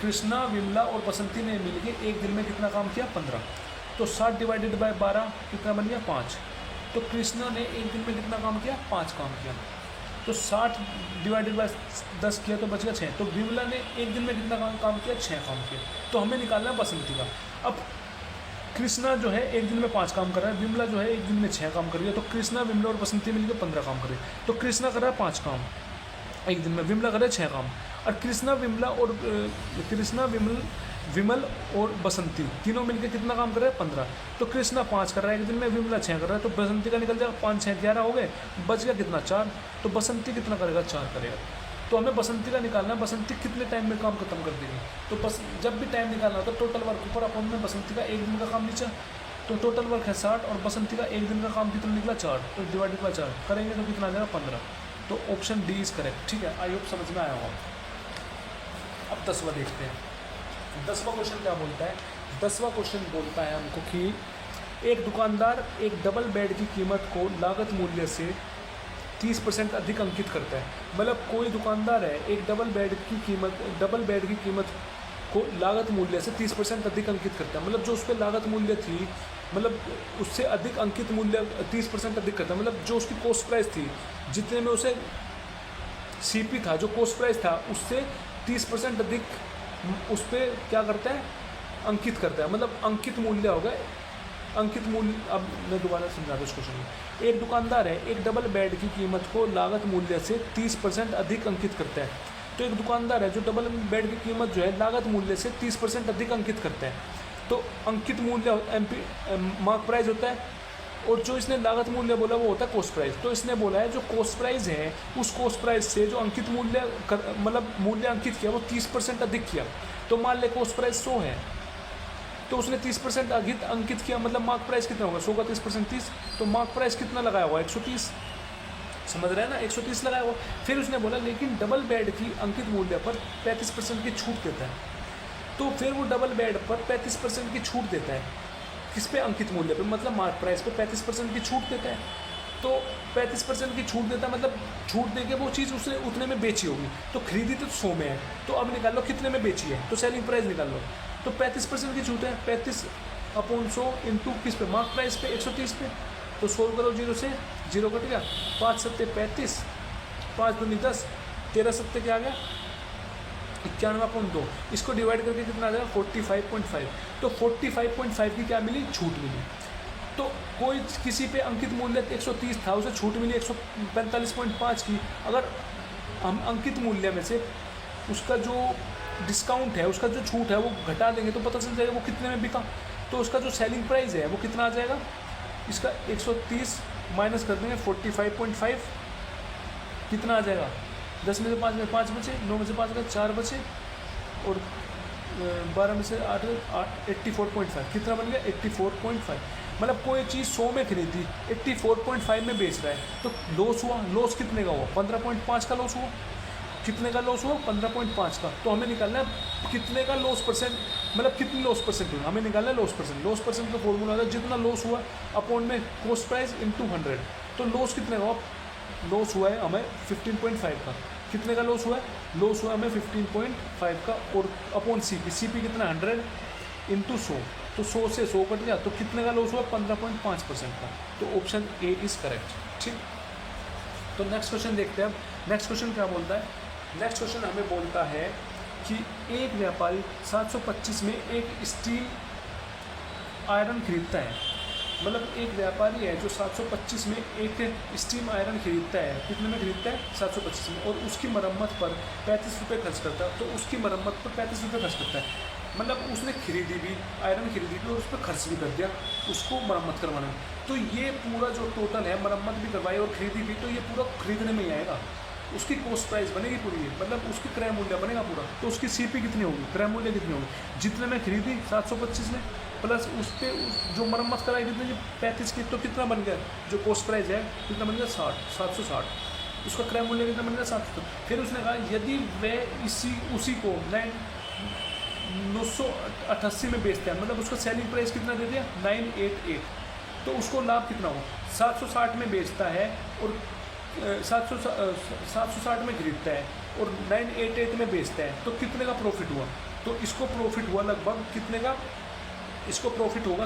कृष्णा, विमला और बसंती ने मिलकर एक दिन में कितना काम किया, 15। तो 60 डिवाइडेड बाय 12 कितना बन गया, 5। तो कृष्णा ने एक दिन में कितना काम किया, 5 काम किया। तो 60 डिवाइडेड बाय 10 किया तो बच गया 6। तो विमला ने एक दिन में कितना काम किया, 6 काम किया। तो हमें निकालना है बसंती का। अब कृष्णा जो है एक दिन में 5 काम कर रहा है, विमला जो है एक दिन में 6 काम कर रही है, तो कृष्णा, विमला और बसंती मिलकर 15 काम कर रही है। तो कृष्णा कर रहा है 5 काम एक दिन में, विमला कर रहा है 6 काम। और कृष्णा, विमल और बसंती तीनों मिलकर कितना काम कर रहे हैं, 15। तो कृष्णा 5 कर रहा है एक दिन में, विमला 6 कर रहा है, तो बसंती का निकल जाएगा 5 6 11 हो गए, बच गया कितना, 4। तो बसंती कितना करेगा, 4 करेगा। तो हमें बसंती का निकालना है, बसंती कितने टाइम में काम खत्म कर देगी। तो बस जब भी टाइम निकालना होता है टोटल वर्क ऊपर, अपन में बसंती का एक दिन का काम नीचे, तो टोटल वर्क है 60 और बसंती का एक दिन का काम कितना निकला, 4। तो डिवाइडेड बाय 4 करेंगे तो कितना आ जाएगा, 15। तो ऑप्शन डी इज करेक्ट। ठीक है, आई होप समझ में आया होगा। अब 10वां देखते हैं। 10वां क्वेश्चन क्या बोलता है, 10वां क्वेश्चन बोलता है हमको कि एक दुकानदार एक डबल बेड की कीमत को लागत मूल्य से 30% अधिक अंकित करता है। मतलब कोई दुकानदार है, एक डबल बेड की कीमत को लागत मूल्य से 30% अधिक अंकित करता है। मतलब जो उस पर लागत मूल्य थी, मतलब उससे अधिक अंकित मूल्य 30% अधिक करता है। मतलब जो उसकी कॉस्ट प्राइस थी, जितने में उसे सीपी था, जो कॉस्ट प्राइस था, उससे 30% अधिक उस पर क्या करता है, अंकित करता है। मतलब अंकित मूल्य होगा, अंकित मूल्य। अब मैं दोबारा समझा दूँ इस क्वेश्चन में। एक दुकानदार है, एक डबल बेड की कीमत को लागत मूल्य से 30% अधिक अंकित करता है। तो एक दुकानदार है जो डबल बेड की कीमत जो है लागत मूल्य से 30% अधिक अंकित करता है। तो अंकित मूल्य मार्क प्राइस होता है, और जो इसने लागत मूल्य बोला वो होता है कॉस्ट प्राइस। तो इसने बोला है जो कॉस्ट प्राइस है, उस कॉस्ट प्राइस से जो अंकित मूल्य मतलब मूल्य अंकित किया वो 30% अधिक किया। तो मान ले कॉस्ट प्राइस 100 है, तो उसने 30% अधिक अंकित किया, मतलब मार्क प्राइस कितना होगा, 100 का 30% 30। तो मार्क प्राइस कितना लगाया हुआ, 130। समझ रहे हैं ना, 130 लगाया हुआ। फिर उसने बोला लेकिन डबल बेड की अंकित मूल्य पर 35% की छूट देता है। तो फिर वो डबल बेड पर 35% की छूट देता है। किस पे, अंकित मूल्य पे, मतलब मार्क प्राइस पे 35% की छूट देता है। तो 35% की छूट देता है, मतलब छूट देके वो चीज़ उसने उतने में बेची होगी। तो खरीदी तो 100 में है, तो अब निकाल लो कितने में बेची है, तो सेलिंग प्राइस निकाल लो। तो 35% की छूट है, 35/100 इंटू किस पे, मार्क प्राइस पे 130 पे। तो 100 करो, 0 से 0 कट गया, 5 7 35, 5 दूनी 10, 13 7 क्या आ गया, 91.2, इसको डिवाइड करके कितना आ जाएगा 45.5। तो 45.5 की क्या मिली, छूट मिली। तो कोई किसी पे अंकित मूल्य 130 था, उसे छूट मिली 145.5 की। अगर हम अंकित मूल्य में से उसका जो डिस्काउंट है, उसका जो छूट है वो घटा देंगे तो पता चल जाएगा वो कितने में बिका। तो उसका जो सेलिंग प्राइस है वो कितना आ जाएगा, इसका 130 माइनस कर देंगे 45.5, कितना आ जाएगा, 10 में से 5 में 5 बचे, 9 में से 5 गए 4 बचे, और 12 में से 8 84.5, कितना बन गया 84.5। मतलब कोई चीज़ 100 में खरीदी, 84.5 में बेच रहा है, तो लॉस हुआ। लॉस कितने का हुआ, 15.5 का लॉस हुआ। कितने का लॉस हुआ, 15.5 का। तो हमें निकालना है कितने का लॉस परसेंट, मतलब कितनी लॉस परसेंट हुई, हमें निकालना है लॉस परसेंट। लॉस परसेंट का फॉर्मूला होता है जितना लॉस हुआ अपॉन में कॉस्ट प्राइस इंटू 100। तो लॉस कितने का हुआ, लॉस हुआ है हमें 15.5 का। कितने का लॉस हुआ है, लॉस हुआ हमें 15.5 का, और अपॉन CP कितना 100 इंटू 100, तो 100 से 100 कट गया, तो कितने का लॉस हुआ 15.5% का। तो ऑप्शन ए इज़ करेक्ट। ठीक, तो नेक्स्ट क्वेश्चन देखते हैं। अब नेक्स्ट क्वेश्चन क्या बोलता है, नेक्स्ट क्वेश्चन हमें बोलता है कि एक व्यापारी 725 में एक स्टील आयरन खरीदता है। मतलब एक व्यापारी है जो 725 में एक स्टीम आयरन खरीदता है। कितने में खरीदता है, 725 में, और उसकी मरम्मत पर 35 रुपये खर्च करता है। तो उसकी मरम्मत पर 35 रुपये खर्च करता है, मतलब उसने खरीदी भी, आयरन खरीदी भी, और उस पर खर्च भी कर दिया उसको मरम्मत करवाने में। तो ये पूरा जो टोटल है, मरम्मत भी करवाई और खरीदी भी, तो ये पूरा खरीदने में ही आएगा। उसकी कॉस्ट प्राइस बनेगी पूरी, मतलब उसकी क्रय मूल्य बनेगा पूरा। तो उसकी CP कितनी होगी, क्रय मूल्य कितनी होगी, जितने में खरीदी 725 में, प्लस उस पर जो मरम्मत कराई कितनी 35 की, तो कितना बन गया, जो कॉस्ट प्राइस है कितना बन गया 760। उसका क्रय मूल्य कितना बन गया 700। फिर उसने कहा यदि वह उसी को 988 में बेचता है, मतलब उसका सेलिंग प्राइस कितना दे दिया 988, तो उसको लाभ कितना हो, 760 में बेचता है और 760 में खरीदता है और 988 में बेचता है, तो कितने का प्रॉफिट हुआ। तो इसको प्रॉफिट हुआ लगभग कितने का, इसको प्रॉफिट होगा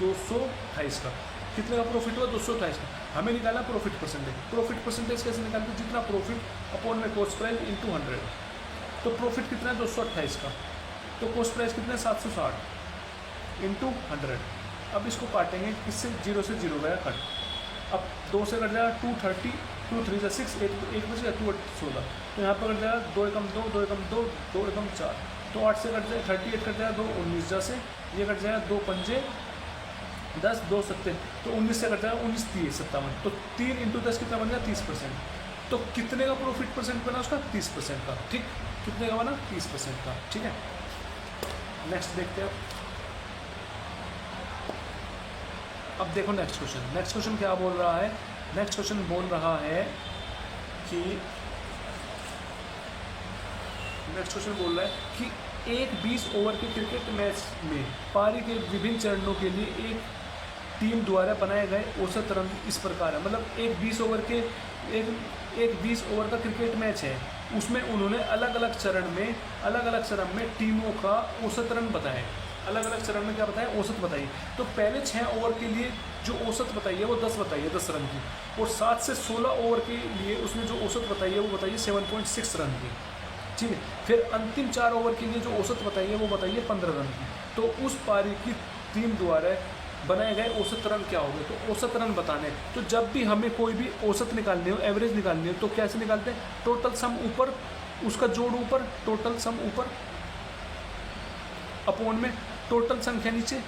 228 का। कितने का प्रॉफिट हुआ, 228 का। हमें निकालना प्रॉफिट परसेंटेज। प्रॉफिट परसेंटेज कैसे निकालते हैं, जितना प्रॉफिट अपॉन में कॉस्ट प्राइस इंटू 100। तो प्रॉफिट कितना है 228 का, तो कॉस्ट प्राइस कितना है 760 इंटू 100। अब इसको काटेंगे, इससे 0 से 0 गया कट। अब 2 से कट जाएगा 230, 2 3 से 6, एक बचेगा 2 16। तो यहाँ पर कट जाएगा 2 एकम 2, 2 एकम 2, 2 एकम 4। तो 8 से कट जाए 38 कट जाएगा 2 19 जा से, ये कट जाएगा 2 पंजे 10, 2 7, तो 19 से कट जाएगा 19 30 57। तो 3 इंटू 10 कितना बन गया 30%। तो कितने का प्रॉफिट परसेंट बना उसका 30% का। ठीक, कितने का बना 30% का। ठीक है, नेक्स्ट देखते हैं। अब देखो नेक्स्ट क्वेश्चन। नेक्स्ट क्वेश्चन क्या बोल रहा है, नेक्स्ट क्वेश्चन बोल रहा है कि नेक्स्ट क्वेश्चन बोल रहा है कि एक 20 ओवर के क्रिकेट मैच में पारी के विभिन्न चरणों के लिए एक टीम द्वारा बनाए गए औसत रन इस प्रकार है। मतलब एक 20 ओवर के एक 20 ओवर का क्रिकेट मैच है, उसमें उन्होंने अलग अलग चरण में टीमों का औसत रन बताए। अलग अलग चरण में क्या बताएं, औसत बताइए। तो पहले 6 ओवर के लिए जो औसत बताई है वो 10 बताइए, 10 रन की, और 7 से 16 ओवर के लिए उसने जो औसत बताई है वो बताइए 7.6 रन की। ठीक है, फिर अंतिम 4 ओवर के लिए जो औसत बताई है वो बताइए 15 रन की। तो उस पारी की टीम द्वारा बनाए गए औसत रन क्या होंगे, तो औसत रन बताने। तो जब भी हमें कोई भी औसत निकालनी हो, एवरेज निकालनी हो, तो कैसे निकालते हैं, टोटल सम ऊपर, उसका जोड़ ऊपर, टोटल सम ऊपर, अपॉन में टोटल संख्या नीचे,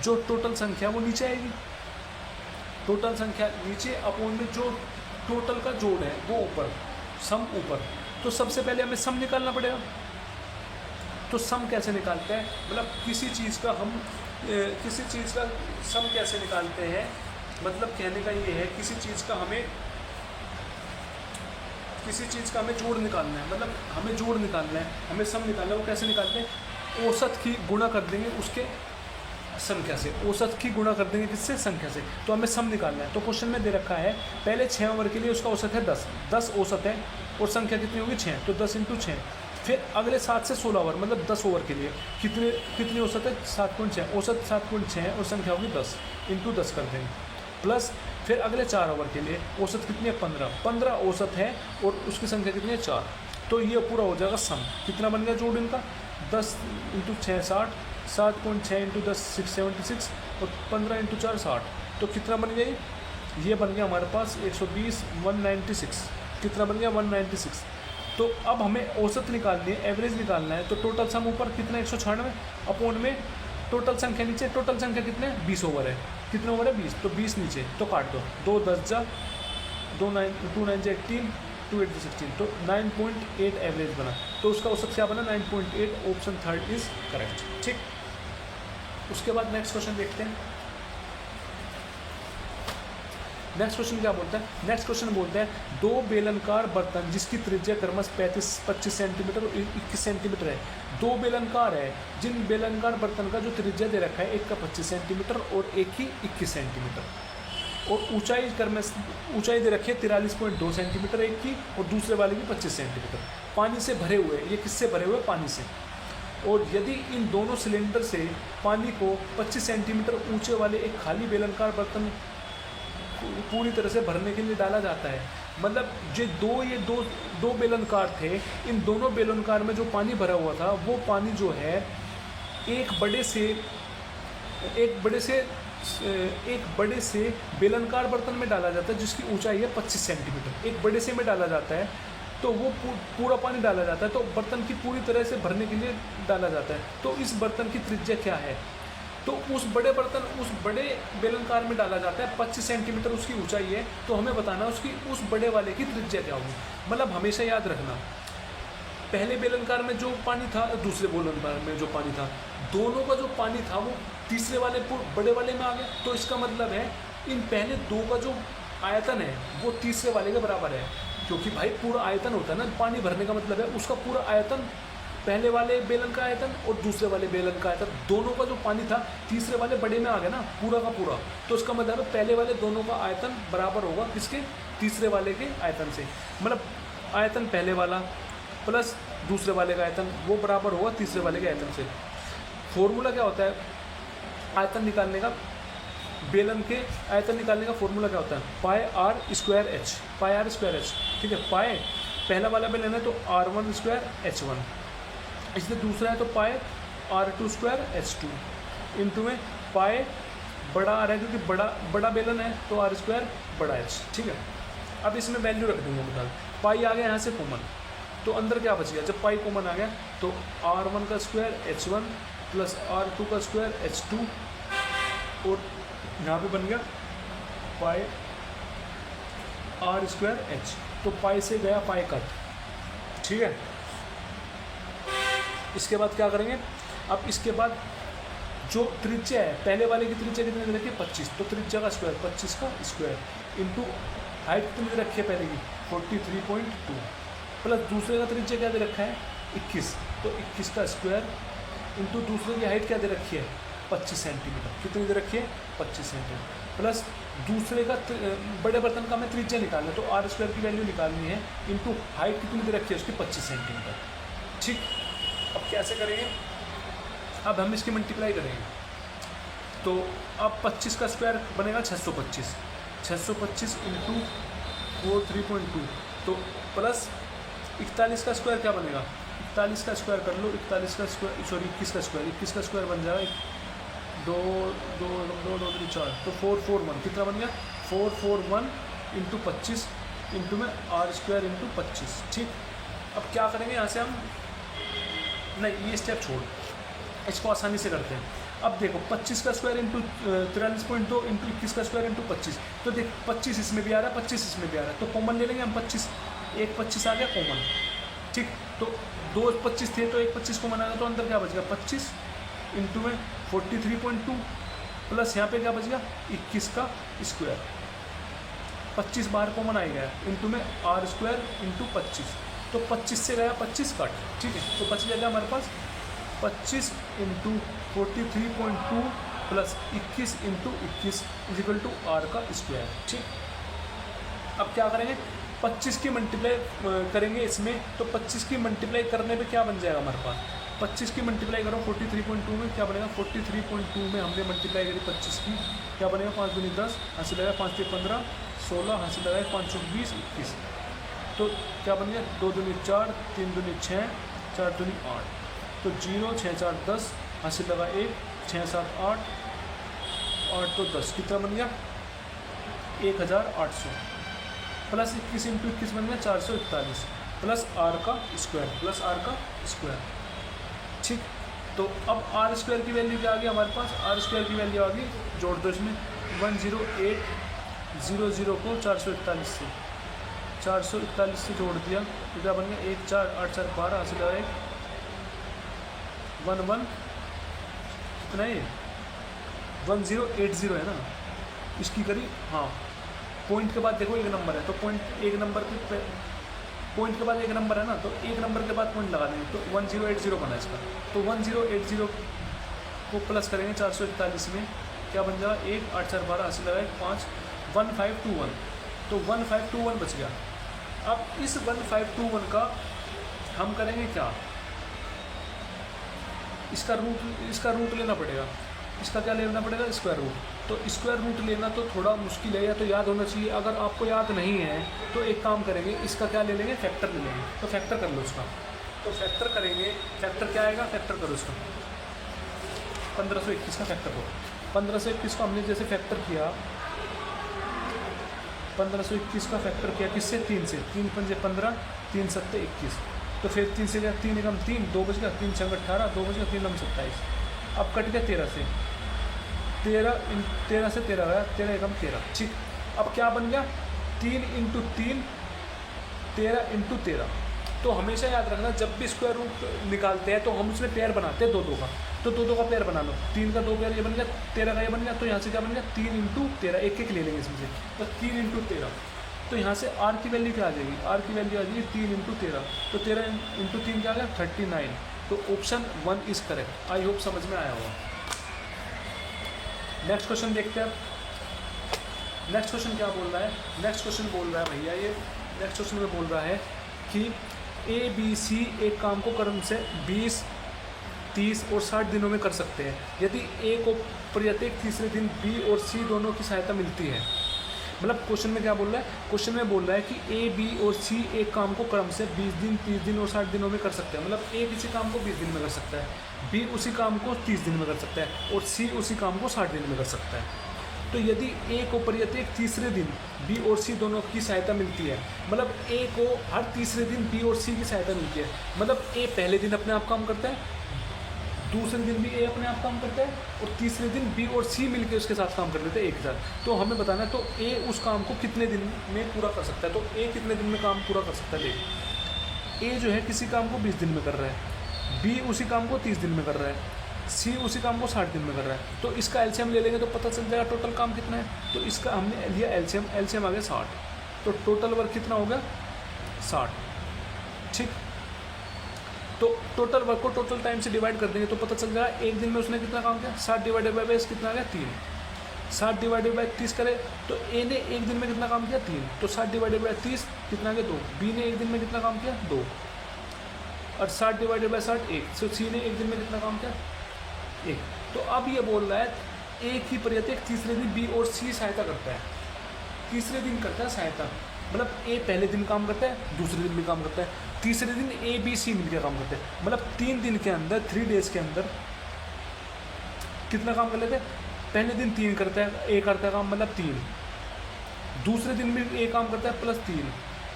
जो टोटल संख्या वो नीचे आएगी, टोटल संख्या नीचे, अपॉन में जो टोटल का जोड़ है वो ऊपर, सम ऊपर। तो सबसे पहले हमें सम निकालना पड़ेगा। तो सम कैसे निकालते हैं, मतलब किसी चीज़ का सम कैसे निकालते हैं, मतलब कहने का ये है किसी चीज़ का हमें जोड़ निकालना है, मतलब हमें जोड़ निकालना है, हमें सम निकालना है। वो कैसे निकालते हैं, औसत की गुणा कर देंगे उसके संख्या से, औसत की गुणा कर देंगे किससे, संख्या से। तो हमें सम निकालना है। तो क्वेश्चन में दे रखा है पहले 6 ओवर के लिए उसका औसत है 10 औसत है, और संख्या कितनी होगी 6, तो 10 इंटू 6। फिर अगले 7 से 16 ओवर, मतलब 10 ओवर के लिए कितनी औसत है 7.6, औसत 7.6 है, और संख्या होगी 10 इंटू 10 कर देंगे, प्लस फिर अगले 4 ओवर के लिए औसत कितनी है 15 औसत है, और उसकी संख्या कितनी है 4। तो ये पूरा हो जाएगा सम। कितना बन गया जोड़ इनका, 10 इंटू 6 60, 7.6 इंटू 10 676 और 15 इंटू 4 60। तो कितना बन गया ये बन गया हमारे पास 120 196। कितना बन गया 196। तो अब हमें औसत निकालनी है, एवरेज निकालना है। तो टोटल सम ऊपर कितना 196 अपोन में टोटल संख्या नीचे, टोटल संख्या कितने 20 ओवर है। कितने ओवर है 20, तो 20 नीचे तो काट दो, 2 10 जा 2 9 2 9 18 2 8 16, तो 9.8 एवरेज बना। तो उसका औसत क्या बना 9.8, ऑप्शन थर्ड इज करेक्ट। ठीक, उसके बाद नेक्स्ट क्वेश्चन देखते हैं। नेक्स्ट क्वेश्चन क्या बोलता है, नेक्स्ट क्वेश्चन बोलता है 2 बेलनकार बर्तन जिसकी त्रिज्या क्रमश 25 सेंटीमीटर और 21 सेंटीमीटर है। 2 बेलनकार है, जिन बेलनकार बर्तन का जो त्रिज्या दे रखा है, एक का 25 सेंटीमीटर और एक की 21 सेंटीमीटर, और ऊंचाई दे रखी है 43.2 सेंटीमीटर एक की, और दूसरे वाले की 25 सेंटीमीटर। पानी से भरे हुए, ये किससे भरे हुए, पानी से। और यदि इन दोनों सिलेंडर से पानी को 25 सेंटीमीटर ऊंचे वाले एक खाली बेलनकार बर्तन पूरी तरह से भरने के लिए डाला जाता है, मतलब जो दो बेलनकार थे, इन दोनों बेलनकार में जो पानी भरा हुआ था वो पानी जो है एक बड़े से बेलनकार बर्तन में डाला जाता है जिसकी ऊंचाई है 25 सेंटीमीटर। एक बड़े से में डाला जाता है तो वो पूरा पानी डाला जाता है, तो बर्तन की पूरी तरह से भरने के लिए डाला जाता है। तो इस बर्तन की त्रिज्या क्या है, तो उस बड़े बेलनकार में डाला जाता है, 25 सेंटीमीटर उसकी ऊंचाई है। तो हमें बताना उसकी उस बड़े वाले की त्रिज्या क्या होगी। मतलब हमेशा याद रखना, पहले बेलनकार में जो पानी था, दूसरे बेलनकार में जो पानी था, दोनों का जो पानी था वो तीसरे वाले बड़े वाले में आ गया। तो इसका मतलब है इन पहले दो का जो आयतन है वो तीसरे वाले के बराबर है, क्योंकि भाई पूरा आयतन होता है ना, पानी भरने का मतलब है उसका पूरा आयतन, पहले वाले बेलन का आयतन और दूसरे वाले बेलन का आयतन, दोनों का जो पानी था तीसरे वाले बड़े में आ गया ना, पूरा का पूरा। तो इसका मतलब है पहले वाले दोनों का आयतन बराबर होगा किसके, तीसरे वाले के आयतन से। मतलब आयतन पहले वाला प्लस दूसरे वाले का आयतन वो बराबर होगा तीसरे वाले के आयतन से। फॉर्मूला क्या होता है आयतन निकालने का, बेलन के आयतन निकालने का फॉर्मूला क्या होता है, pi r square h, pi r square h. ठीक है, पाई पहला वाला बेलन है तो R1 स्क्वायर H1, इसलिए दूसरा है तो पाई R2 स्क्वायर H2, इंटू में पाई बड़ा आ रहा है क्योंकि बड़ा बेलन है तो R स्क्वायर बड़ा H। ठीक है, अब इसमें वैल्यू रख देंगे बता, पाई आ गया यहाँ से कॉमन, तो अंदर क्या बच गया, जब पाई कॉमन आ गया तो R1 का स्क्वायर H1 प्लस R2 का स्क्वायर H2, और यहाँ पे बन गया पाई R स्क्वायर H। तो पाई से गया पाई कट। ठीक है, इसके बाद क्या करेंगे, अब इसके बाद जो त्रिज्या है, पहले वाले की त्रिज्या कितनी दे रखी है 25, तो त्रिज्या का स्क्वायर 25 का स्क्वायर इंटू हाइट कितनी दे रखी है पहले की 43.2, प्लस दूसरे का त्रिज्या क्या दे रखा है 21, तो 21 का स्क्वायर इंटू दूसरे की हाइट क्या दे रखी है 25 सेंटीमीटर, कितनी दे रखी है 25 सेंटीमीटर, प्लस दूसरे का बड़े बर्तन का हमें त्रिज्या निकालना है तो R स्क्वायर की वैल्यू निकालनी है इंटू हाइट कितनी दे रखी है उसकी 25 सेंटीमीटर। ठीक, अब कैसे करेंगे, अब हम इसकी मल्टीप्लाई करेंगे, तो अब 25 का स्क्वायर बनेगा 625, 625 इंटू 43.2, तो प्लस 41 का स्क्वायर क्या बनेगा, 41 का स्क्वायर कर लो, 41 का स्क्वायर सॉरी 21 का स्क्वायर, 21 का स्क्वायर बन जाएगा 2 2 2 2 3 4, तो 441 कितना बन गया 441 इंटू 25 इंटू में R स्क्वायर इंटू 25। ठीक, अब क्या करेंगे यहाँ से हम, नहीं ये स्टेप छोड़, इसको आसानी से करते हैं। अब देखो 25 का स्क्वायर इंटू 43.2 इंटू 21 का स्क्वायर इंटू 25, तो देख 25 इसमें भी आ रहा है 25 इसमें भी आ रहा है, तो कॉमन ले लेंगे हम 25, एक 25 आ गया कॉमन। ठीक, तो 2 25 थे तो एक 25 कॉमन आ गया, तो अंदर क्या बच गया 25 इंटू में 43.2 प्लस यहाँ पे क्या बच गया 21 का स्क्वायर, 25 बाहर कॉमन आ गया इंटू में R स्क्वायर इंटू 25, तो 25 से गया 25 कट। ठीक है, तो बच गया हमारे पास 25 into 43.2 plus 21 into 21 is equal to R का स्क्वायर। ठीक, अब क्या करेंगे 25 की मल्टीप्लाई करेंगे इसमें, तो 25 की मल्टीप्लाई करने पे क्या बन जाएगा हमारे पास, 25 की मल्टीप्लाई करो 43.2 में क्या बनेगा, 43.2 में हमने मल्टीप्लाई करी 25 की, क्या बनेगा 5 दूनी 10, हाँ से लगाया 5 के 15 16, हाँ से लगाया 5 20 21, तो क्या बन गया, 2 दूनी 4, 3 दूनी 6, 4 दूनी 8, तो 0 6 4 10, हासिल लगा 1, 6 7 8, 8 तो 10, कितना बन गया 1800 प्लस 21 इंटू 21 बन गया 441 प्लस आर का स्क्वायर। ठीक, तो अब आर स्क्वायर की वैल्यू क्या आ गई हमारे पास, आर स्क्वायर की वैल्यू आ गई, जोड़ दो इसमें 10800 को 441 से जोड़ दिया तो क्या बन गया 1 4 8 4 12, हासिल लगा 1 1 कितना है 1080 है ना, इसकी करी, हाँ पॉइंट के बाद देखो एक नंबर है, तो पॉइंट एक नंबर के पॉइंट के बाद एक नंबर है ना, तो एक नंबर के बाद पॉइंट लगा देंगे, तो 1080 बना इसका, तो 1080 को प्लस करेंगे 441 में, क्या बन जाएगा 1 8 4 12, हासिल लगा 5 1521, तो 1521 बच गया। अब इस 1521 का हम करेंगे क्या, इसका रूट लेना पड़ेगा, इसका क्या लेना पड़ेगा स्क्वायर रूट, तो स्क्वायर रूट लेना तो थोड़ा मुश्किल है या तो याद होना चाहिए, अगर आपको याद नहीं है तो एक काम करेंगे, इसका क्या ले लेंगे फैक्टर ले लेंगे, तो फैक्टर कर लो उसका, तो फैक्टर करेंगे, फैक्टर क्या आएगा फैक्टर करो इसका 1521 का फैक्टर करो, 1521 को हमने जैसे फैक्टर किया 1521 का फैक्टर किया किससे 3 से, 3 पंजे 15, 3 सत्ते 21, तो फिर 3 से क्या 3 एकम 3, 2 बज गया 3 छंग 18, 2 बज गया 3 नम 27, अब कट गया 13 से 13 गया 13 एकम 13। ठीक, अब क्या बन गया 3 इंटू 3 13 इंटू 13, तो हमेशा याद रखना जब भी स्क्वायर रूट निकालते हैं तो हम उसमें पेयर बनाते हैं 2 का, तो 2 का पेयर बना लो, 3 का 2 पेयर ये बन गया, 13 का ये बन गया, तो यहाँ से क्या बन गया 3 इंटू 13, एक ले लेंगे इसमें से, तो 3 इंटू 13, तो यहाँ से आर की वैल्यू क्या आ जाएगी, आर की वैल्यू आ जाएगी 3 इंटू 13, तो 13 इंटू 3 क्या आ गया 39, तो option 1 is correct. I hope समझ में आया होगा। नेक्स्ट क्वेश्चन देखते हैं। नेक्स्ट क्वेश्चन क्या बोल रहा है, नेक्स्ट क्वेश्चन बोल रहा है भैया, ये नेक्स्ट क्वेश्चन में बोल रहा है कि ए बी सी एक काम को क्रम से 20 30 और 60 दिनों में कर सकते हैं, यदि ए को प्रत्येक तीसरे दिन बी और सी दोनों की सहायता मिलती है। मतलब क्वेश्चन में क्या बोल रहा है, क्वेश्चन में बोल रहा है कि ए बी और सी एक काम को क्रम से 20 दिन 30 दिन और 60 दिनों में कर सकते हैं, मतलब ए किसी काम को 20 दिन में कर सकता है, बी उसी काम को 30 दिन में कर सकता है और सी उसी काम को 60 दिन में कर सकता है। तो यदि ए को प्रत्येक तीसरे दिन बी और सी दोनों की सहायता मिलती है, मतलब ए को हर तीसरे दिन बी और सी की सहायता मिलती है, मतलब ए पहले दिन अपने आप काम करता है, दूसरे दिन भी ए अपने आप काम करता है और तीसरे दिन बी और सी मिलकर उसके साथ काम कर लेते हैं एक साथ। तो हमें बताना है तो ए उस काम को कितने दिन में पूरा कर सकता है, तो ए कितने दिन में काम पूरा कर सकता है। देखिए ए जो है किसी काम को 20 दिन में कर रहा है, बी उसी काम को 30 दिन में कर रहा है, सी उसी काम को 60 दिन में कर रहा है, तो इसका एलसीएम ले लेंगे तो पता चल जाएगा टोटल काम कितना है। तो इसका हमने लिया एलसीएम आ गया 60, तो टोटल वर्क कितना हो गया 60। ठीक, तो टोटल वर्क को टोटल टाइम से डिवाइड कर देंगे तो पता चल जाएगा एक दिन में उसने कितना काम किया, 60 डिवाइडेड बाई 20 कितना आ गया 3, 60 डिवाइडेड बाई 30 करे तो ए ने एक दिन में कितना काम किया 3, तो 60 डिवाइडेड बाई 30 कितना आ गया 2, बी ने एक दिन में कितना काम किया 2, और 60 डिवाइडेड बाई 60 1, तो सी ने एक दिन में कितना काम किया 1। तो अब ये बोल रहा है एक ही प्रत्येक तीसरे दिन बी और सी सहायता करता है, तीसरे दिन करता है सहायता, मतलब ए पहले दिन काम करता है, दूसरे दिन भी काम करता है, तीसरे दिन ए बी सी मिलकर काम करते हैं, मतलब 3 दिन के अंदर 3 डेज के अंदर कितना काम कर लेते हैं। पहले दिन 3 करता है, ए करता है काम मतलब 3, दूसरे दिन भी ए काम करता है प्लस 3,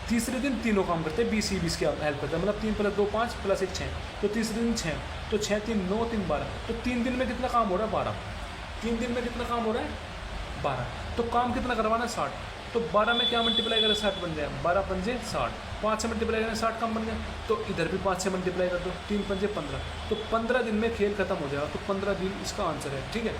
तीसरे दिन तीनों काम करते हैं, बी सी की हेल्प करता है, मतलब 3 + 2 5 + 1 6, तो तीसरे दिन 6, तो 6 3 9 3 12, तो 3 दिन में कितना काम हो रहा है 12, 3 दिन में कितना काम हो रहा है 12, तो काम कितना करवाना है 60, तो 12 में क्या मल्टीप्लाई करें 60 बन जाए, 12 पंजे 60, 5 से मल्टीप्लाई करें 60 काम बन गया, तो इधर भी 5 से मल्टीप्लाई कर दो, 3 पंजे 15, तो 15 दिन में खेल खत्म हो जाएगा, तो 15 दिन इसका आंसर है। ठीक है।